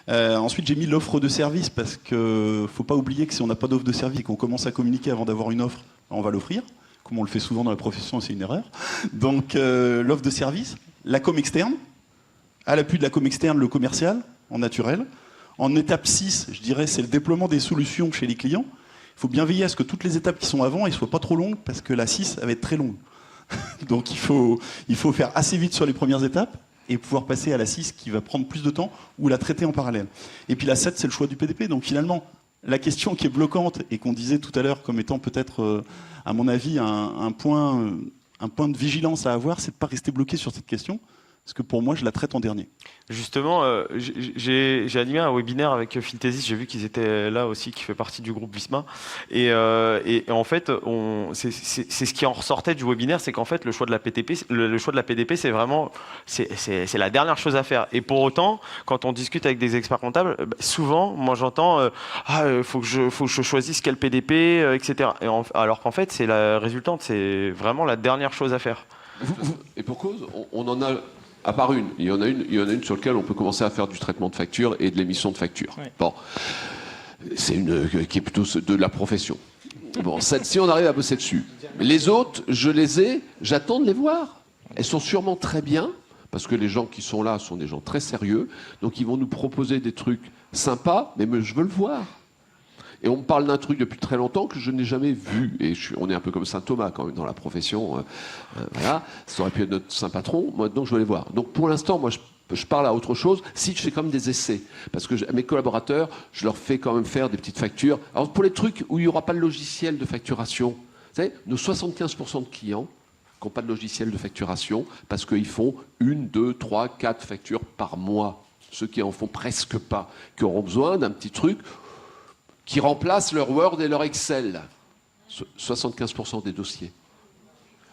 Ensuite, j'ai mis l'offre de service, parce qu'il ne faut pas oublier que si on n'a pas d'offre de service et qu'on commence à communiquer avant d'avoir une offre, on va l'offrir. Comme on le fait souvent dans la profession, c'est une erreur. Donc, l'offre de service, la com externe. À l'appui de la com externe, le commercial, en naturel. En étape 6, je dirais, c'est le déploiement des solutions chez les clients. Il faut bien veiller à ce que toutes les étapes qui sont avant ne soient pas trop longues, parce que la 6, elle va être très longue. Donc il faut faire assez vite sur les premières étapes et pouvoir passer à la 6 qui va prendre plus de temps, ou la traiter en parallèle. Et puis la 7, c'est le choix du PDP. Donc finalement, la question qui est bloquante et qu'on disait tout à l'heure comme étant peut-être, à mon avis, un point de vigilance à avoir, c'est de ne pas rester bloqué sur cette question. Parce que pour moi, je la traite en dernier. Justement, j'ai animé un webinaire avec Fintesis, j'ai vu qu'ils étaient là aussi, qui fait partie du groupe Visma. Et en fait, c'est ce qui en ressortait du webinaire, c'est qu'en fait, le choix de la PDP, c'est vraiment c'est la dernière chose à faire. Et pour autant, quand on discute avec des experts comptables, souvent, moi j'entends faut que je choisisse quel PDP, etc. Alors qu'en fait, c'est la résultante, c'est vraiment la dernière chose à faire. Et pour cause, on en a. À part une. Il y en a une sur laquelle on peut commencer à faire du traitement de factures et de l'émission de factures. Oui. Bon. C'est une qui est plutôt de la profession. Bon, celle-ci, on arrive à bosser dessus. Les autres, j'attends de les voir. Elles sont sûrement très bien, parce que les gens qui sont là sont des gens très sérieux, donc ils vont nous proposer des trucs sympas, mais je veux le voir. Et on me parle d'un truc depuis très longtemps que je n'ai jamais vu. Et on est un peu comme Saint Thomas quand même dans la profession. Voilà, ça aurait pu être notre saint patron. Moi, donc je veux les voir. Donc pour l'instant, moi, je parle à autre chose. Si je fais quand même des essais, parce que mes collaborateurs, je leur fais quand même faire des petites factures. Alors pour les trucs où il n'y aura pas de logiciel de facturation, vous savez, nos 75% de clients qui n'ont pas de logiciel de facturation, parce qu'ils font 1, 2, 3, 4 factures par mois. Ceux qui en font presque pas, qui auront besoin d'un petit truc qui remplacent leur Word et leur Excel. 75% des dossiers.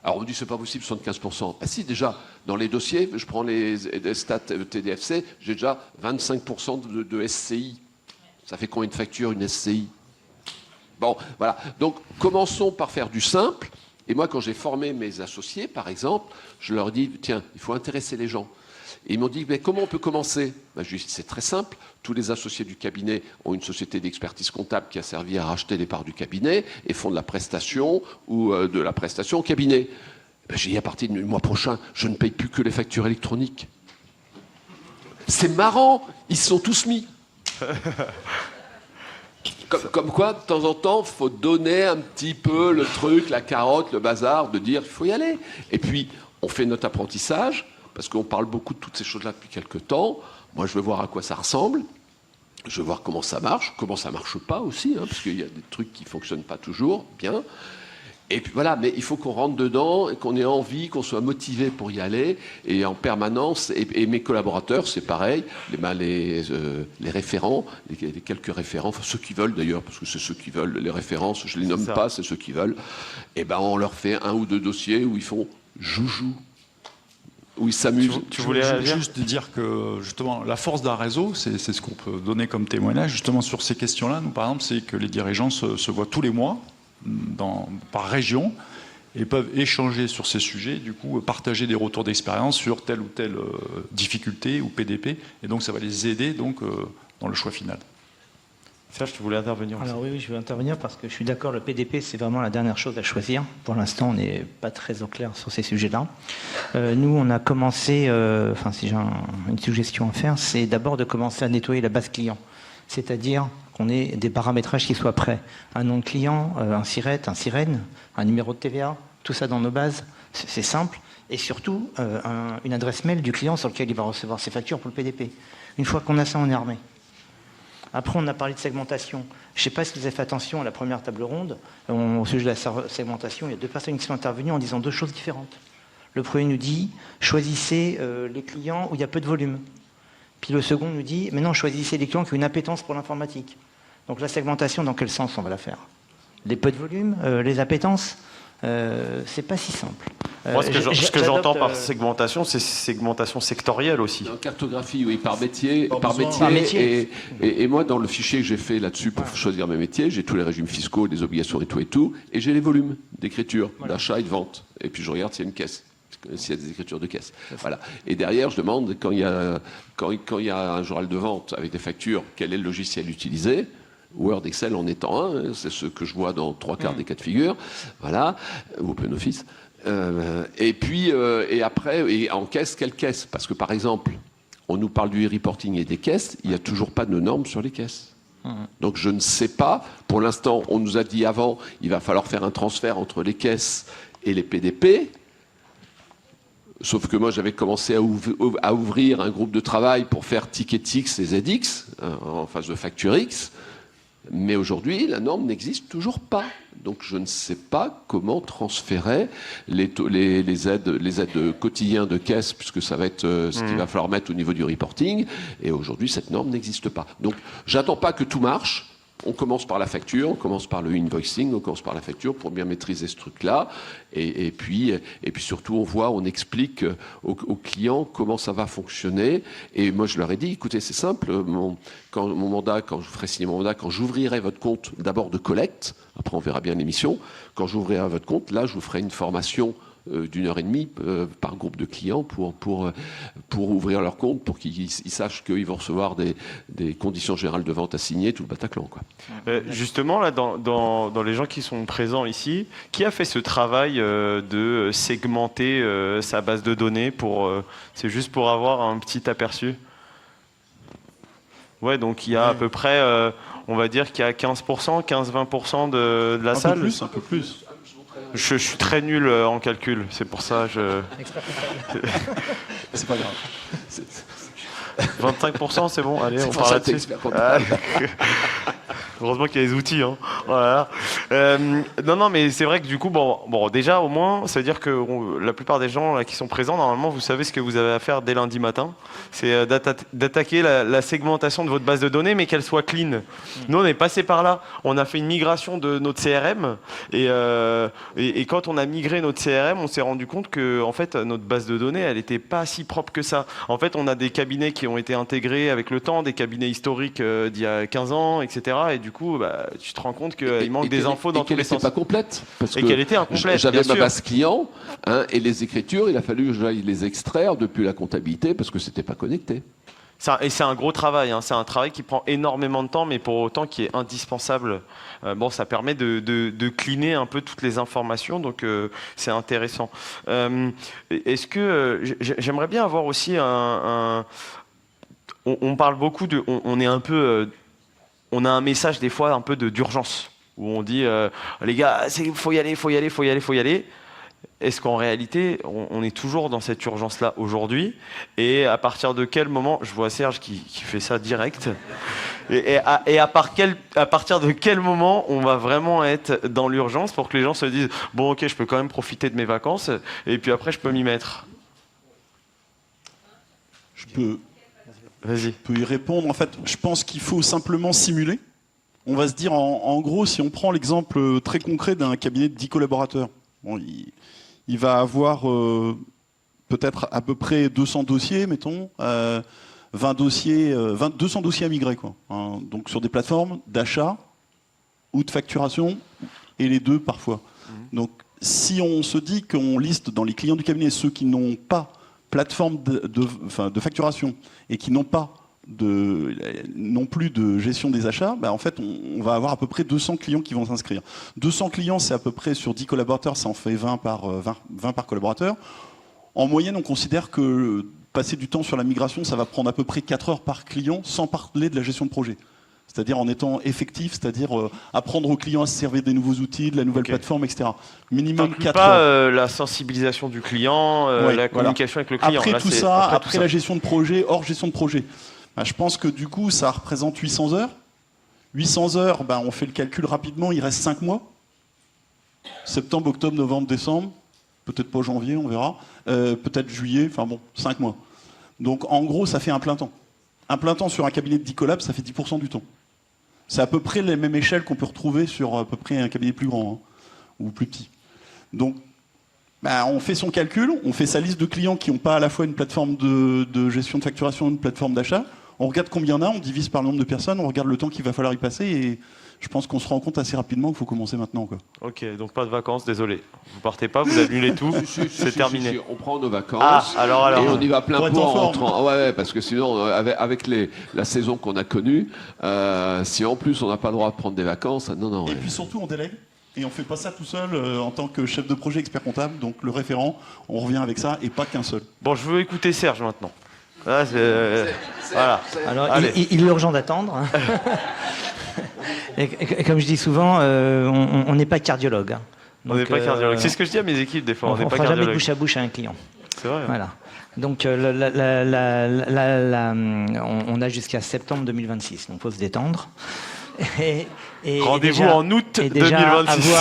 Alors on dit c'est pas possible 75%. Ah si, déjà, dans les dossiers, je prends les stats TDFC, j'ai déjà 25% de SCI. Ça fait combien de factures une SCI ? Bon, voilà. Donc commençons par faire du simple. Et moi, quand j'ai formé mes associés, par exemple, je leur dis, tiens, il faut intéresser les gens. Et ils m'ont dit, mais comment on peut commencer ? Ben, je dis, c'est très simple. Tous les associés du cabinet ont une société d'expertise comptable qui a servi à racheter les parts du cabinet et font de la prestation ou de la prestation au cabinet. Ben, j'ai dit, à partir du mois prochain, je ne paye plus que les factures électroniques. C'est marrant, ils se sont tous mis. Comme quoi, de temps en temps, il faut donner un petit peu le truc, la carotte, le bazar, de dire, il faut y aller. Et puis, on fait notre apprentissage. Parce qu'on parle beaucoup de toutes ces choses-là depuis quelques temps. Moi, je veux voir à quoi ça ressemble. Je veux voir comment ça marche pas aussi, hein, parce qu'il y a des trucs qui ne fonctionnent pas toujours bien. Et puis voilà, mais il faut qu'on rentre dedans, et qu'on ait envie, qu'on soit motivé pour y aller, et en permanence. Et mes collaborateurs, c'est pareil, les référents, les quelques référents, enfin ceux qui veulent d'ailleurs, parce que c'est ceux qui veulent, les références, je les nomme pas, c'est ceux qui veulent. Et ben on leur fait 1 ou 2 dossiers où ils font joujou, où ils s'amusent. Tu voulais réagir ? Juste dire que justement la force d'un réseau, c'est ce qu'on peut donner comme témoignage justement sur ces questions-là. Nous par exemple, c'est que les dirigeants se voient tous les mois par région et peuvent échanger sur ces sujets, du coup partager des retours d'expérience sur telle ou telle difficulté ou PDP, et donc ça va les aider donc dans le choix final. Serge, tu voulais intervenir aussi. Alors oui, je veux intervenir parce que je suis d'accord, le PDP, c'est vraiment la dernière chose à choisir. Pour l'instant, on n'est pas très au clair sur ces sujets-là. Nous, on a commencé, si j'ai une suggestion à faire, c'est d'abord de commencer à nettoyer la base client. C'est-à-dire qu'on ait des paramétrages qui soient prêts. Un nom de client, un SIRET, un SIREN, un numéro de TVA, tout ça dans nos bases, c'est simple. Et surtout, une adresse mail du client sur lequel il va recevoir ses factures pour le PDP. Une fois qu'on a ça, on est armé. Après, on a parlé de segmentation. Je ne sais pas si vous avez fait attention à la première table ronde. Au sujet de la segmentation, il y a 2 personnes qui sont intervenues en disant 2 choses différentes. Le premier nous dit, choisissez les clients où il y a peu de volume. Puis le second nous dit, mais non, choisissez les clients qui ont une appétence pour l'informatique. Donc la segmentation, dans quel sens on va la faire ? Les peu de volume, les appétences, c'est pas si simple. Moi, ce que j'entends par segmentation, c'est segmentation sectorielle aussi. En cartographie, oui, par métier. Par métier. Et moi, dans le fichier que j'ai fait là-dessus pour choisir mes métiers, j'ai tous les régimes fiscaux, des obligations et tout, et j'ai les volumes d'écriture, d'achat et de vente. Et puis je regarde s'il y a une caisse, s'il y a des écritures de caisse. Voilà. Et derrière, je demande, quand il y a un journal de vente avec des factures, quel est le logiciel utilisé ? Word, Excel en étant un, c'est ce que je vois dans 3/4 des cas de figure, voilà, ou OpenOffice. Et après, et en caisse, quelle caisse ? Parce que par exemple, on nous parle du e-reporting et des caisses, il n'y a toujours pas de normes sur les caisses. Donc je ne sais pas, pour l'instant, on nous a dit avant, il va falloir faire un transfert entre les caisses et les PDP. Sauf que moi, j'avais commencé à ouvrir un groupe de travail pour faire TicketX et ZX, en phase de facture X. Mais aujourd'hui, la norme n'existe toujours pas. Donc je ne sais pas comment transférer les aides quotidiennes de caisse, puisque ça va être ce qu'il va falloir mettre au niveau du reporting. Et aujourd'hui, cette norme n'existe pas. Donc j'attends pas que tout marche. On commence par la facture, on commence par le invoicing, on commence par la facture pour bien maîtriser ce truc-là. Et puis surtout, on explique aux clients comment ça va fonctionner. Et moi, je leur ai dit, écoutez, c'est simple, quand je ferai signer mon mandat, quand j'ouvrirai votre compte d'abord de collecte, après on verra bien l'émission, quand j'ouvrirai votre compte, là, je vous ferai une formation d'1h30 par groupe de clients pour ouvrir leur compte, pour qu'ils sachent qu'ils vont recevoir des conditions générales de vente à signer, tout le Bataclan, quoi. Justement, là, dans les gens qui sont présents ici, qui a fait ce travail de segmenter sa base de données c'est juste pour avoir un petit aperçu ? Ouais, donc il y a à peu près, on va dire qu'il y a 15%, 15-20% de la salle. Un peu plus. Je suis très nul en calcul, c'est pour ça C'est pas grave. 25%, c'est bon. Allez, on pour parle ça que t'es là-dessus. expert comptable. Heureusement qu'il y a des outils. Hein. Voilà. Non, mais c'est vrai que du coup, bon, déjà au moins, ça veut dire que la plupart des gens là, qui sont présents, normalement, vous savez ce que vous avez à faire dès lundi matin. C'est d'attaquer la segmentation de votre base de données, mais qu'elle soit clean. Nous, on est passé par là. On a fait une migration de notre CRM, et quand on a migré notre CRM, on s'est rendu compte que, en fait, notre base de données, elle n'était pas si propre que ça. En fait, on a des cabinets qui ont été intégrés avec le temps, des cabinets historiques d'il y a 15 ans, etc. Et du coup, tu te rends compte qu'il manque des infos dans tous les sens. Et qu'elle n'était pas complète. Parce Et que qu'elle était incomplète, j'avais bien ma sûr. base client, et les écritures, il a fallu que j'aille les extraire depuis la comptabilité parce que c'était pas connecté. Et c'est un gros travail, hein. C'est un travail qui prend énormément de temps, mais pour autant qui est indispensable. Ça permet de cleaner un peu toutes les informations, donc c'est intéressant. Est-ce que j'aimerais bien avoir aussi on parle beaucoup on est un peu, on a un message des fois un peu d'urgence où on dit les gars, faut y aller. est-ce qu'en réalité, on est toujours dans cette urgence-là aujourd'hui? Et à partir de quel moment, je vois Serge qui fait ça direct, et à partir de quel moment on va vraiment être dans l'urgence pour que les gens se disent « Bon, ok, je peux quand même profiter de mes vacances, et puis après, je peux m'y mettre ». Je peux Vas-y. y répondre. En fait, je pense qu'il faut simplement simuler. On va se dire, en gros, si on prend l'exemple très concret d'un cabinet de 10 collaborateurs, bon, il va avoir peut-être à peu près 200 dossiers, mettons, 200 dossiers à migrer, quoi. Hein, donc sur des plateformes d'achat ou de facturation, et les deux parfois. Donc si on se dit qu'on liste dans les clients du cabinet ceux qui n'ont pas plateforme de facturation et qui n'ont pas non plus de gestion des achats, en fait, on va avoir à peu près 200 clients qui vont s'inscrire. 200 clients, c'est à peu près sur 10 collaborateurs, ça en fait 20 par collaborateur. En moyenne, on considère que passer du temps sur la migration, ça va prendre à peu près 4 heures par client, sans parler de la gestion de projet. C'est-à-dire en étant effectif, c'est-à-dire apprendre aux clients à se servir des nouveaux outils, de la nouvelle plateforme, etc. Minimum 4 pas heures. La sensibilisation du client, Oui, la communication avec le client. Après Là, tout c'est- ça, après après tout la ça. gestion de projet, hors gestion de projet, je pense que du coup, ça représente 800 heures. 800 heures, on fait le calcul rapidement, il reste 5 mois. Septembre, octobre, novembre, décembre. Peut-être pas janvier, on verra. Peut-être juillet, 5 mois. Donc en gros, ça fait un plein temps. Un plein temps sur un cabinet de 10 collabs, ça fait 10% du temps. C'est à peu près les mêmes échelles qu'on peut retrouver sur à peu près un cabinet plus grand, ou plus petit. Donc, on fait son calcul, on fait sa liste de clients qui n'ont pas à la fois une plateforme de gestion de facturation et une plateforme d'achat. On regarde combien il y en a, on divise par le nombre de personnes, on regarde le temps qu'il va falloir y passer, et je pense qu'on se rend compte assez rapidement qu'il faut commencer maintenant, quoi. Ok, donc pas de vacances, désolé. Vous partez pas, vous annulez tout, c'est terminé. Si, on prend nos vacances. Ah, alors. Et on y va plein Pour être pot en en forme. rentrant. Ouais, parce que sinon, avec la saison qu'on a connue, si en plus on n'a pas le droit de prendre des vacances, non. Et puis surtout, on délègue. Et on fait pas ça tout seul en tant que chef de projet expert comptable, donc le référent, on revient avec ça, et pas qu'un seul. Bon, je veux écouter Serge maintenant. Ah, voilà. Alors, Allez. il est urgent d'attendre. Et comme je dis souvent, on n'est pas cardiologue. Hein. On n'est Donc, pas cardiologue. C'est ce que je dis à mes équipes des fois. On On n'est ne pas fera jamais de cardiologue. bouche à bouche à un client. C'est vrai. Hein. Voilà. Donc, on a jusqu'à septembre 2026. Donc, il faut se détendre. Et Rendez-vous déjà- en août et déjà, 2026.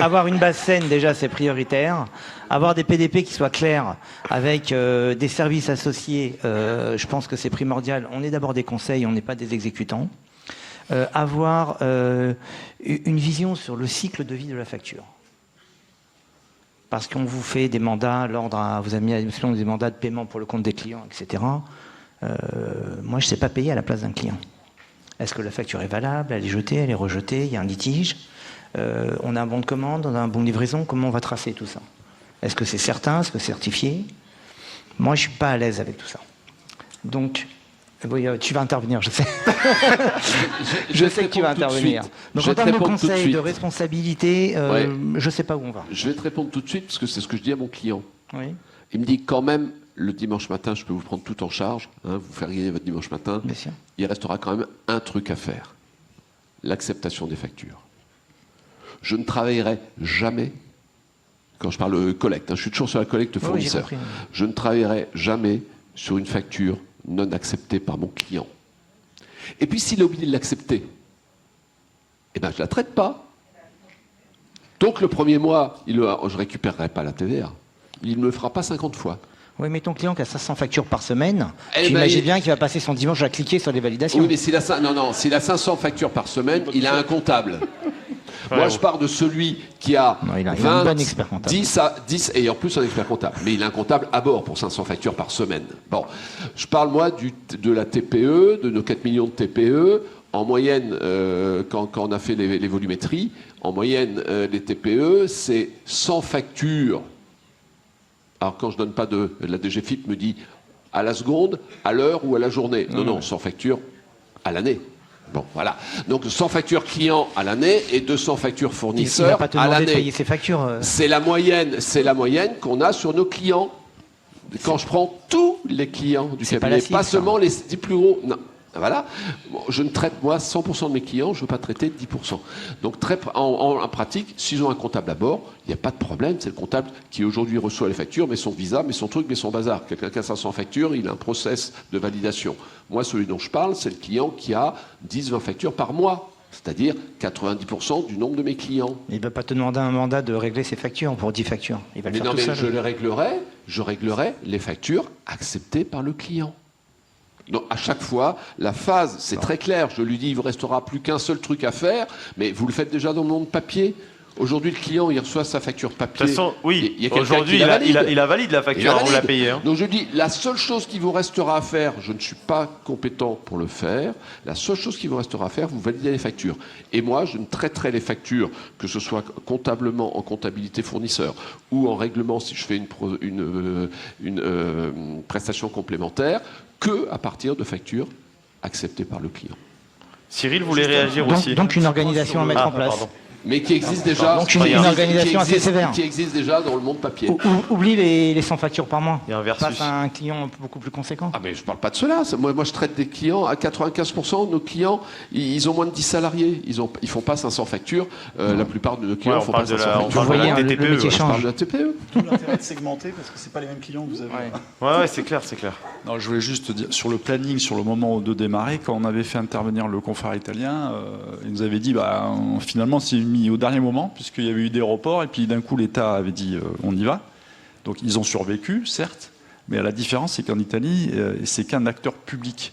avoir une base saine, déjà, c'est prioritaire. Avoir des PDP qui soient clairs, avec des services associés, je pense que c'est primordial. On est d'abord des conseils, on n'est pas des exécutants. Avoir une vision sur le cycle de vie de la facture. Parce qu'on vous fait des mandats, vous a mis à disposition des mandats de paiement pour le compte des clients, etc. Moi, je ne sais pas payer à la place d'un client. Est-ce que la facture est valable? Elle est jetée, elle est rejetée? Il y a un litige? On a un bon de commande, on a un bon de livraison? Comment on va tracer tout ça? Est-ce que c'est certain? Est-ce que c'est certifié? Moi, je ne suis pas à l'aise avec tout ça. Donc, oui, tu vas intervenir, je sais. Je sais que tu vas intervenir. Donc, en termes de conseils, de responsabilité, je ne sais pas où on va. Je vais te répondre tout de suite, parce que c'est ce que je dis à mon client. Oui, Il me dit quand même, le dimanche matin, je peux vous prendre tout en charge, vous faire gagner votre dimanche matin. bien sûr. Il restera quand même un truc à faire. L'acceptation des factures. Je ne travaillerai jamais, quand je parle collecte, je suis toujours sur la collecte Oui, j'ai fournisseur, compris. je ne travaillerai jamais sur une facture non acceptée par mon client. Et puis s'il a oublié de l'accepter, je ne la traite pas. Donc le premier mois, je ne récupérerai pas la TVA. Il ne me le fera pas 50 fois. Oui, mais ton client qui a 500 factures par semaine, Eh tu ben, imagines bien qu'il va passer son dimanche à cliquer sur les validations. Oui, mais s'il a 500 factures par semaine, il a un comptable. Moi, je pars de celui qui a, Non, il a un 20, bon expert comptable. 10, et en plus un expert comptable. Mais il a un comptable à bord pour 500 factures par semaine. Bon, je parle, moi, de la TPE, de nos 4 millions de TPE. En moyenne, quand on a fait les volumétries, en moyenne, les TPE, c'est 100 factures. Alors, quand je donne pas la DGFiP me dit à la seconde, à l'heure ou à la journée. Non, 100 factures à l'année. Bon, voilà. Donc 100 factures clients à l'année et 200 factures Il ne fournisseurs va pas te à demander de l'année. payer ses factures. C'est la moyenne qu'on a sur nos clients. Quand je prends tous les clients du C'est pas cabinet, la cible, pas ça. seulement les 10 plus gros. Non, Voilà. Bon, je ne traite, moi, 100% de mes clients, je ne veux pas traiter 10%. Donc, en pratique, s'ils ont un comptable à bord, il n'y a pas de problème. C'est le comptable qui, aujourd'hui, reçoit les factures, met son visa, met son truc, met son bazar. Quelqu'un qui a 500 factures, il a un process de validation. Moi, celui dont je parle, c'est le client qui a 10-20 factures par mois. C'est-à-dire 90% du nombre de mes clients. Il ne va pas te demander un mandat de régler ses factures pour 10 factures. Il va le faire tout seul. Je réglerai les factures acceptées par le client. Donc à chaque fois, la phase, c'est très clair. Je lui dis, il ne vous restera plus qu'un seul truc à faire, mais vous le faites déjà dans le monde papier. Aujourd'hui, le client, il reçoit sa facture papier. De toute façon, oui, il y a quelqu'un aujourd'hui, qui la valide. il a valide la facture, on l'a payé. Hein. Donc je dis, la seule chose qui vous restera à faire, je ne suis pas compétent pour le faire, la seule chose qui vous restera à faire, vous validez les factures. Et moi, je ne traiterai les factures, que ce soit comptablement en comptabilité fournisseur ou en règlement si je fais une prestation complémentaire, que à partir de factures acceptées par le client. Cyril voulait réagir aussi. Donc une organisation à mettre en place. Pardon. Mais qui existe déjà. Donc une organisation assez sévère. Qui existe déjà dans le monde papier. Oublie les 100 factures par mois. Il y a un versus. Passe à un client beaucoup plus conséquent. Ah mais je parle pas de cela. Moi je traite des clients à 95%. Nos clients, ils ont moins de 10 salariés. Ils font pas 500 factures. La plupart de nos clients font pas 500 factures. Vous voyez, le métier Je parle change. de la TPE. Tout l'intérêt de segmenter, parce que c'est pas les mêmes clients que vous avez. Ouais, c'est clair, c'est clair. Non, je voulais juste dire, sur le planning, sur le moment de démarrer, quand on avait fait intervenir le confrère italien, il nous avait dit, finalement, c'est mis au dernier moment, puisqu'il y avait eu des reports, et puis d'un coup, l'État avait dit, on y va. Donc, ils ont survécu, certes, mais la différence, c'est qu'en Italie, c'est qu'un acteur public.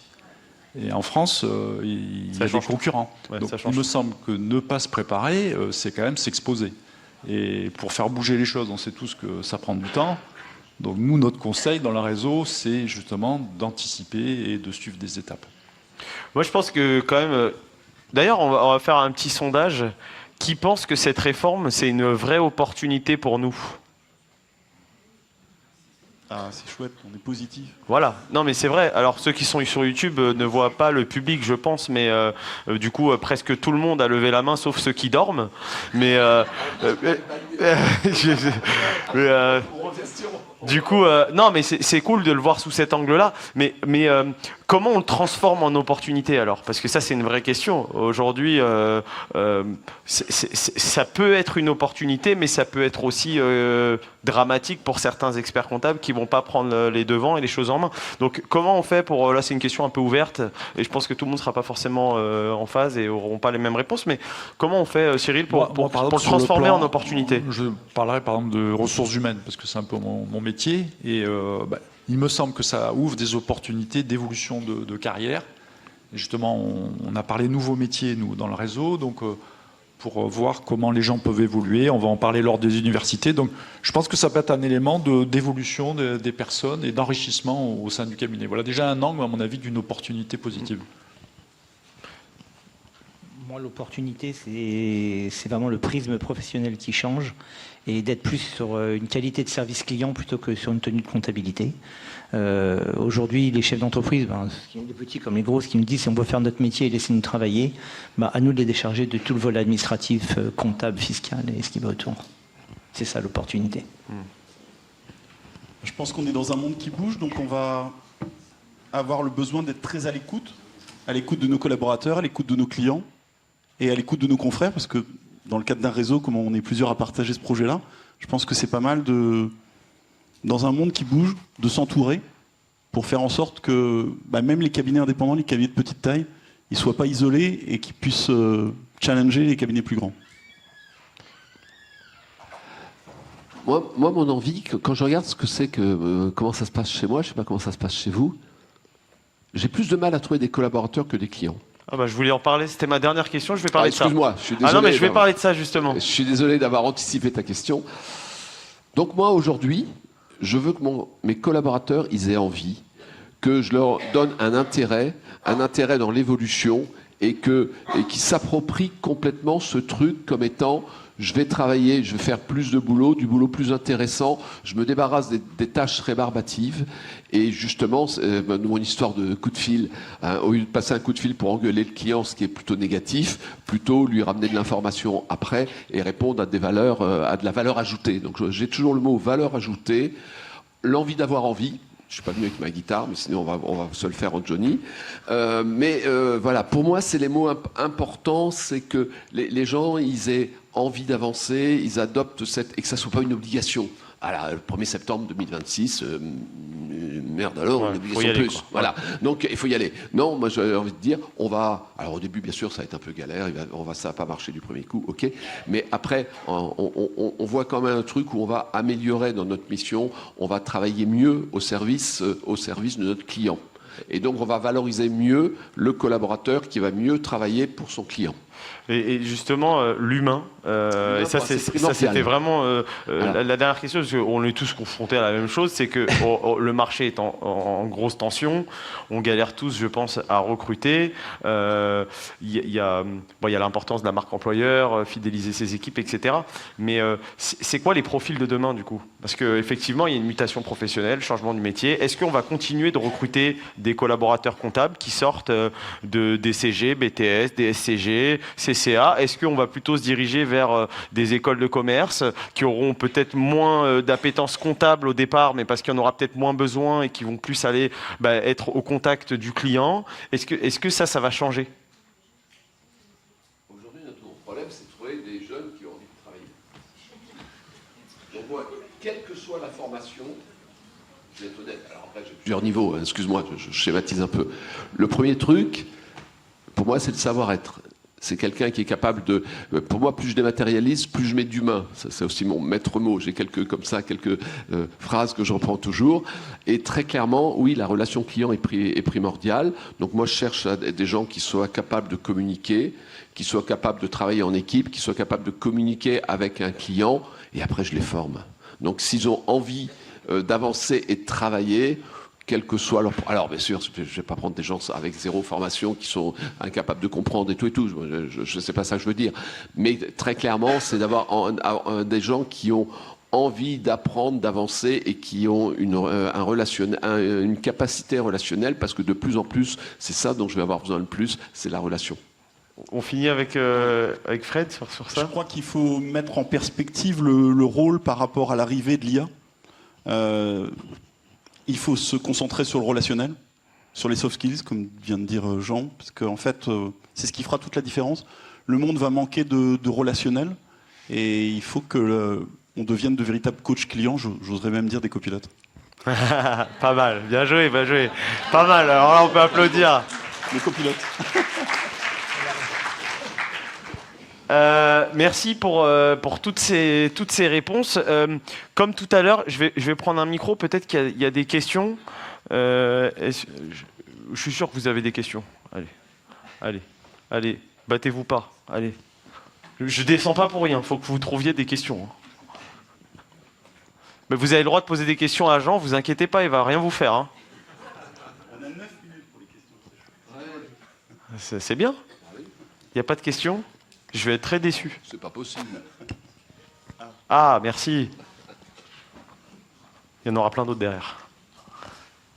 Et en France, il y a des concurrents. Ouais, donc, il me semble que ne pas se préparer, c'est quand même s'exposer. Et pour faire bouger les choses, on sait tous que ça prend du temps. Donc nous, notre conseil dans le réseau, c'est justement d'anticiper et de suivre des étapes. Moi, je pense que quand même... D'ailleurs, on va faire un petit sondage. Qui pense que cette réforme, c'est une vraie opportunité pour nous ? Ah, c'est chouette, on est positif. Voilà. Non, mais c'est vrai. Alors, ceux qui sont sur YouTube ne voient pas le public, je pense, mais du coup, presque tout le monde a levé la main, sauf ceux qui dorment. Mais... du coup, non, mais c'est cool de le voir sous cet angle-là. Mais comment on le transforme en opportunité alors ? Parce que ça, c'est une vraie question. Aujourd'hui, ça peut être une opportunité, mais ça peut être aussi dramatique pour certains experts comptables qui vont pas prendre les devants et les choses en main. Donc, comment on fait pour... Là, c'est une question un peu ouverte, et je pense que tout le monde sera pas forcément en phase et auront pas les mêmes réponses. Mais comment on fait, Cyril, pour le transformer en opportunité ? Je parlerai par exemple de ressources humaines, parce que c'est un peu mon métier. Et il me semble que ça ouvre des opportunités d'évolution de carrière. Et justement, on a parlé nouveaux métiers, nous, dans le réseau, donc pour voir comment les gens peuvent évoluer. On va en parler lors des universités. Donc, je pense que ça peut être un élément d'évolution des personnes et d'enrichissement au sein du cabinet. Voilà déjà un angle, à mon avis, d'une opportunité positive. Moi, l'opportunité, c'est vraiment le prisme professionnel qui change et d'être plus sur une qualité de service client plutôt que sur une tenue de comptabilité. Aujourd'hui, les chefs d'entreprise, les petits comme les gros, ce qui nous disent, si on veut faire notre métier et laisser nous travailler, à nous de les décharger de tout le volet administratif, comptable, fiscal et ce qui va autour. C'est ça l'opportunité. Je pense qu'on est dans un monde qui bouge, donc on va avoir le besoin d'être très à l'écoute de nos collaborateurs, à l'écoute de nos clients et à l'écoute de nos confrères, parce que dans le cadre d'un réseau, comme on est plusieurs à partager ce projet-là, je pense que c'est pas mal dans un monde qui bouge, de s'entourer pour faire en sorte que même les cabinets indépendants, les cabinets de petite taille, ils ne soient pas isolés et qu'ils puissent challenger les cabinets plus grands. Moi, mon envie, quand je regarde ce que c'est que comment ça se passe chez moi, je ne sais pas comment ça se passe chez vous, j'ai plus de mal à trouver des collaborateurs que des clients. Je voulais en parler, c'était ma dernière question, je vais parler de ça. Excuse-moi, je suis désolé. Ah non, mais je vais parler de ça justement. Je suis désolé d'avoir anticipé ta question. Donc moi, aujourd'hui, je veux que mes collaborateurs, ils aient envie, que je leur donne un intérêt dans l'évolution et qu'ils s'approprient complètement ce truc comme étant... Je vais travailler, je vais faire plus de boulot, du boulot plus intéressant, je me débarrasse des tâches rébarbatives. Et justement, mon histoire de coup de fil, au lieu de passer un coup de fil pour engueuler le client, ce qui est plutôt négatif, plutôt lui ramener de l'information après et répondre à de la valeur ajoutée. Donc j'ai toujours le mot valeur ajoutée, l'envie d'avoir envie. Je suis pas venu avec ma guitare, mais sinon on va se le faire en Johnny. Voilà, pour moi, c'est les mots importants, c'est que les gens, ils aient envie d'avancer, ils adoptent et que ça soit pas une obligation. Alors, le 1er septembre 2026, merde alors, une obligation aller, plus. Quoi. Voilà, donc il faut y aller. Non, moi j'ai envie de dire, on va... Alors au début, bien sûr, ça va être un peu galère, ça va pas marcher du premier coup, ok. Mais après, on voit quand même un truc où on va améliorer dans notre mission, on va travailler mieux au service de notre client. Et donc on va valoriser mieux le collaborateur qui va mieux travailler pour son client. Et justement, l'humain, et ça c'était vraiment la dernière question, parce qu'on est tous confrontés à la même chose, c'est que le marché est en grosse tension, on galère tous, je pense, à recruter. Il y a l'importance de la marque employeur, fidéliser ses équipes, etc. Mais c'est quoi les profils de demain, du coup? Parce qu'effectivement, il y a une mutation professionnelle, changement du métier. Est-ce qu'on va continuer de recruter des collaborateurs comptables qui sortent de DCG, BTS, DSCG, CCA? Est-ce qu'on va plutôt se diriger vers des écoles de commerce qui auront peut-être moins d'appétence comptable au départ, mais parce qu'il y en aura peut-être moins besoin et qui vont plus aller être au contact du client? Est-ce que ça va changer? Aujourd'hui, notre problème, c'est de trouver des jeunes qui ont envie de travailler. Donc moi, quelle que soit la formation, je vais être honnête, alors après j'ai plusieurs niveaux, hein, excuse-moi, je schématise un peu. Le premier truc, pour moi, c'est le savoir-être. C'est quelqu'un qui est capable de... Pour moi, plus je dématérialise, plus je mets d'humain. C'est aussi mon maître mot. J'ai quelques phrases que je reprends toujours. Et très clairement, oui, la relation client est primordiale. Donc moi, je cherche des gens qui soient capables de communiquer, qui soient capables de travailler en équipe, qui soient capables de communiquer avec un client. Et après, je les forme. Donc s'ils ont envie d'avancer et de travailler... quel que soit leur... Alors, bien sûr, je ne vais pas prendre des gens avec zéro formation qui sont incapables de comprendre et tout. Je ne sais pas ça que je veux dire. Mais très clairement, c'est d'avoir des gens qui ont envie d'apprendre, d'avancer et qui ont une capacité relationnelle, parce que de plus en plus, c'est ça dont je vais avoir besoin le plus, c'est la relation. On finit avec Fred sur ça. Je crois qu'il faut mettre en perspective le rôle par rapport à l'arrivée de l'IA. Il faut se concentrer sur le relationnel, sur les soft skills, comme vient de dire Jean, parce qu'en fait, c'est ce qui fera toute la différence. Le monde va manquer de relationnel, et il faut qu'on devienne de véritables coachs clients, j'oserais même dire des copilotes. Pas mal, bien joué, bien joué. Pas mal, alors là on peut applaudir. Les copilotes. Merci pour toutes ces réponses. Comme tout à l'heure, je vais prendre un micro. Peut-être qu'il y a des questions. Je suis sûr que vous avez des questions. Allez, battez-vous pas. Allez. Je descends pas pour rien. Il faut que vous trouviez des questions. Mais vous avez le droit de poser des questions à Jean. Vous inquiétez pas, il va rien vous faire. Hein. On a 9 minutes pour les questions. C'est bien. Il n'y a pas de questions? Je vais être très déçu. C'est pas possible. Ah, merci. Il y en aura plein d'autres derrière.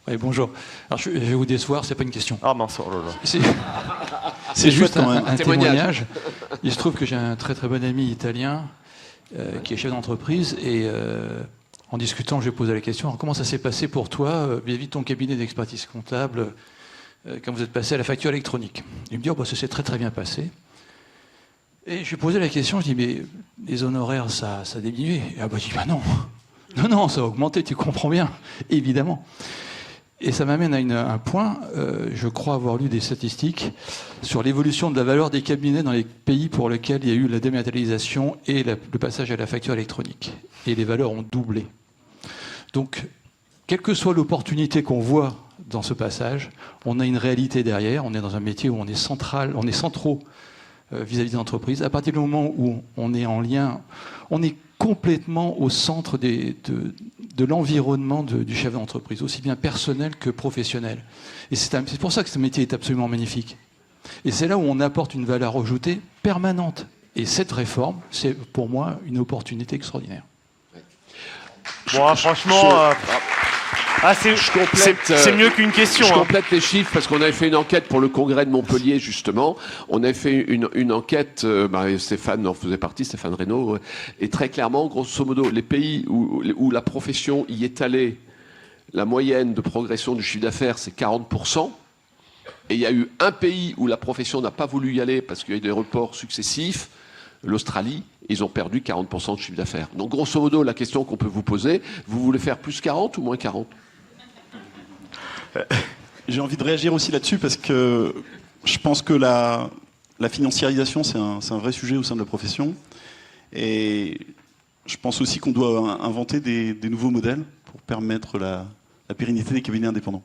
Oui, bonjour. Alors, je vais vous décevoir, c'est pas une question. Ah mince, oh là là. C'est juste quand même. un témoignage. Il se trouve que j'ai un très très bon ami italien qui est chef d'entreprise et en discutant, je lui ai posé la question, alors, comment ça s'est passé pour toi vis-à-vis de ton cabinet d'expertise comptable quand vous êtes passé à la facture électronique? Il me dit, ça s'est très très bien passé. Et je lui ai posé la question, je dis, mais les honoraires, ça a diminué? Et je dis, non. Non, ça a augmenté, tu comprends bien, évidemment. Et ça m'amène à un point, je crois avoir lu des statistiques sur l'évolution de la valeur des cabinets dans les pays pour lesquels il y a eu la dématérialisation et le passage à la facture électronique. Et les valeurs ont doublé. Donc, quelle que soit l'opportunité qu'on voit dans ce passage, on a une réalité derrière, on est dans un métier où on est central, on est centraux vis-à-vis des entreprises. À partir du moment où on est en lien, on est complètement au centre de l'environnement du chef d'entreprise, aussi bien personnel que professionnel. Et c'est pour ça que ce métier est absolument magnifique. Et c'est là où on apporte une valeur ajoutée permanente. Et cette réforme, c'est pour moi une opportunité extraordinaire. Bon, franchement... c'est mieux qu'une question. Je complète les chiffres parce qu'on avait fait une enquête pour le congrès de Montpellier, justement. On avait fait une enquête, Stéphane en faisait partie, Stéphane Reynaud, et très clairement, grosso modo, les pays où la profession y est allée la moyenne de progression du chiffre d'affaires, c'est 40%. Et il y a eu un pays où la profession n'a pas voulu y aller parce qu'il y a eu des reports successifs, l'Australie, ils ont perdu 40% de chiffre d'affaires. Donc grosso modo, la question qu'on peut vous poser, vous voulez faire plus 40 ou moins 40 ? J'ai envie de réagir aussi là-dessus parce que je pense que la financiarisation, c'est un vrai sujet au sein de la profession. Et je pense aussi qu'on doit inventer des nouveaux modèles pour permettre la pérennité des cabinets indépendants.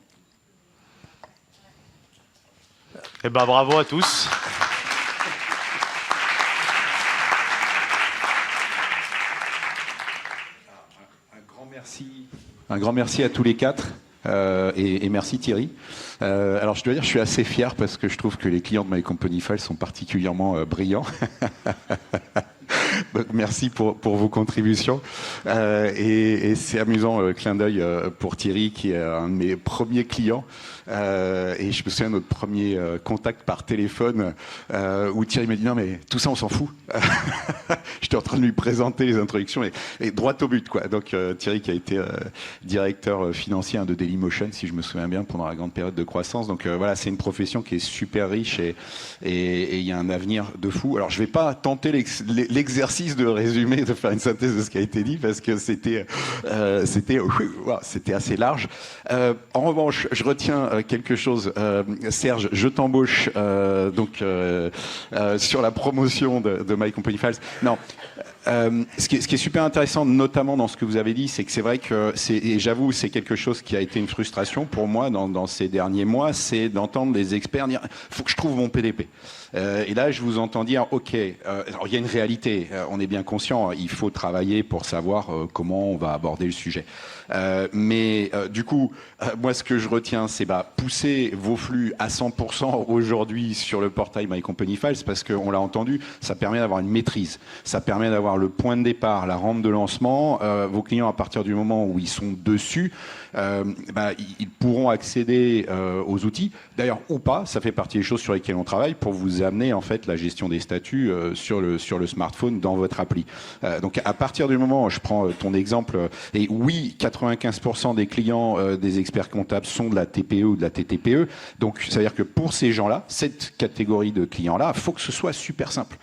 Eh ben, bravo à tous. Un grand merci à tous les quatre et merci Thierry. Alors je dois dire, je suis assez fier parce que je trouve que les clients de My Company Files sont particulièrement brillants. Donc, merci pour vos contributions. Et c'est amusant, clin d'œil pour Thierry, qui est un de mes premiers clients. Et je me souviens de notre premier contact par téléphone où Thierry m'a dit non mais tout ça on s'en fout. J'étais en train de lui présenter les introductions et droit au but quoi. Donc Thierry qui a été directeur financier de Dailymotion si je me souviens bien pendant la grande période de croissance. Donc voilà, c'est une profession qui est super riche et il y a un avenir de fou. Alors je vais pas tenter l'exercice de résumer, de faire une synthèse de ce qui a été dit parce que c'était assez large. En revanche, je retiens quelque chose. Serge, je t'embauche sur la promotion de My Company Files. Non. Ce qui est super intéressant, notamment dans ce que vous avez dit, c'est que c'est vrai que et j'avoue, c'est quelque chose qui a été une frustration pour moi dans ces derniers mois, c'est d'entendre les experts dire faut que je trouve mon PDP. Et là, je vous entends dire ok, alors il y a une réalité, on est bien conscient, il faut travailler pour savoir comment on va aborder le sujet. Mais du coup, moi, ce que je retiens, c'est pousser vos flux à 100% aujourd'hui sur le portail My Company Files, parce qu'on l'a entendu, ça permet d'avoir une maîtrise, ça permet d'avoir le point de départ, la rampe de lancement. Vos clients, à partir du moment où ils sont dessus, ils pourront accéder aux outils, d'ailleurs ou pas, ça fait partie des choses sur lesquelles on travaille pour vous amener en fait la gestion des statuts sur le smartphone dans votre appli. Donc à partir du moment, je prends ton exemple, et oui, 95% des clients des experts comptables sont de la TPE ou de la TTPE, donc ça veut dire que pour ces gens-là, cette catégorie de clients-là, il faut que ce soit super simple.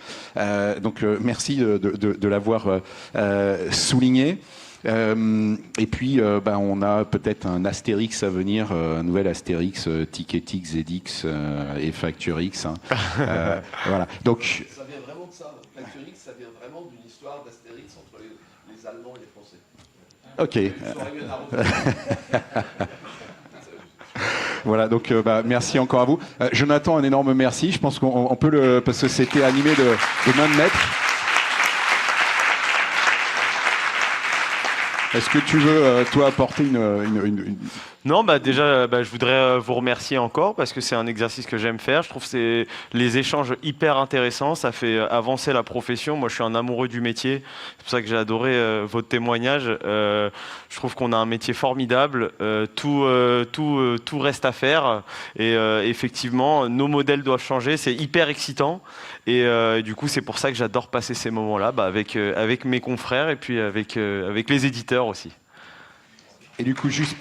Donc merci de l'avoir souligné. Et puis, on a peut-être un Astérix à venir, un nouvel Astérix, Ticketix, Zedix et Facturix. Hein. Voilà. Donc, ça vient vraiment de ça. Facturix, ça vient vraiment d'une histoire d'Astérix entre les Allemands et les Français. ok. Voilà, donc merci encore à vous. Jonathan, un énorme merci. Je pense qu'on peut parce que c'était animé de main de maître. Est-ce que tu veux, toi, apporter une... Non, déjà, je voudrais vous remercier encore parce que c'est un exercice que j'aime faire. Je trouve que c'est les échanges hyper intéressants. Ça fait avancer la profession. Moi, je suis un amoureux du métier. C'est pour ça que j'ai adoré votre témoignage. Je trouve qu'on a un métier formidable. Tout reste à faire. Et effectivement, nos modèles doivent changer. C'est hyper excitant. Et du coup, c'est pour ça que j'adore passer ces moments-là avec mes confrères et puis avec les éditeurs aussi. Et du coup, juste...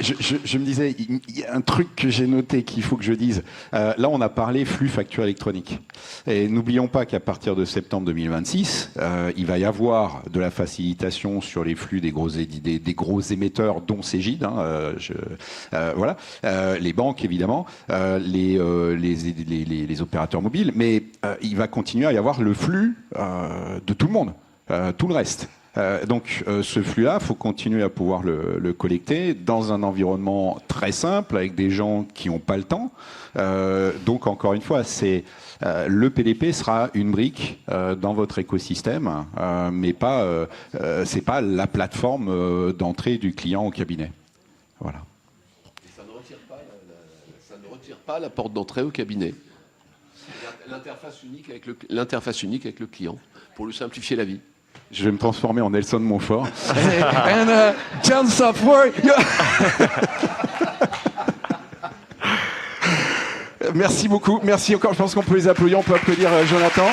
Je me disais, il y a un truc que j'ai noté qu'il faut que je dise. Là, on a parlé flux facture électronique. Et n'oublions pas qu'à partir de septembre 2026, il va y avoir de la facilitation sur les flux des gros émetteurs, dont Cégide. Hein, voilà. Les banques, évidemment, les opérateurs mobiles. Mais il va continuer à y avoir le flux de tout le monde, tout le reste. Donc ce flux-là, il faut continuer à pouvoir le collecter dans un environnement très simple, avec des gens qui n'ont pas le temps. Donc encore une fois, le PDP sera une brique dans votre écosystème, mais c'est pas la plateforme d'entrée du client au cabinet. Voilà. Et ça ne retire pas la porte d'entrée au cabinet. L'interface unique avec le client, pour lui simplifier la vie. Je vais me transformer en Nelson Montfort. And chance of work. Merci beaucoup. Merci encore. Je pense qu'on peut les applaudir. On peut applaudir Jonathan.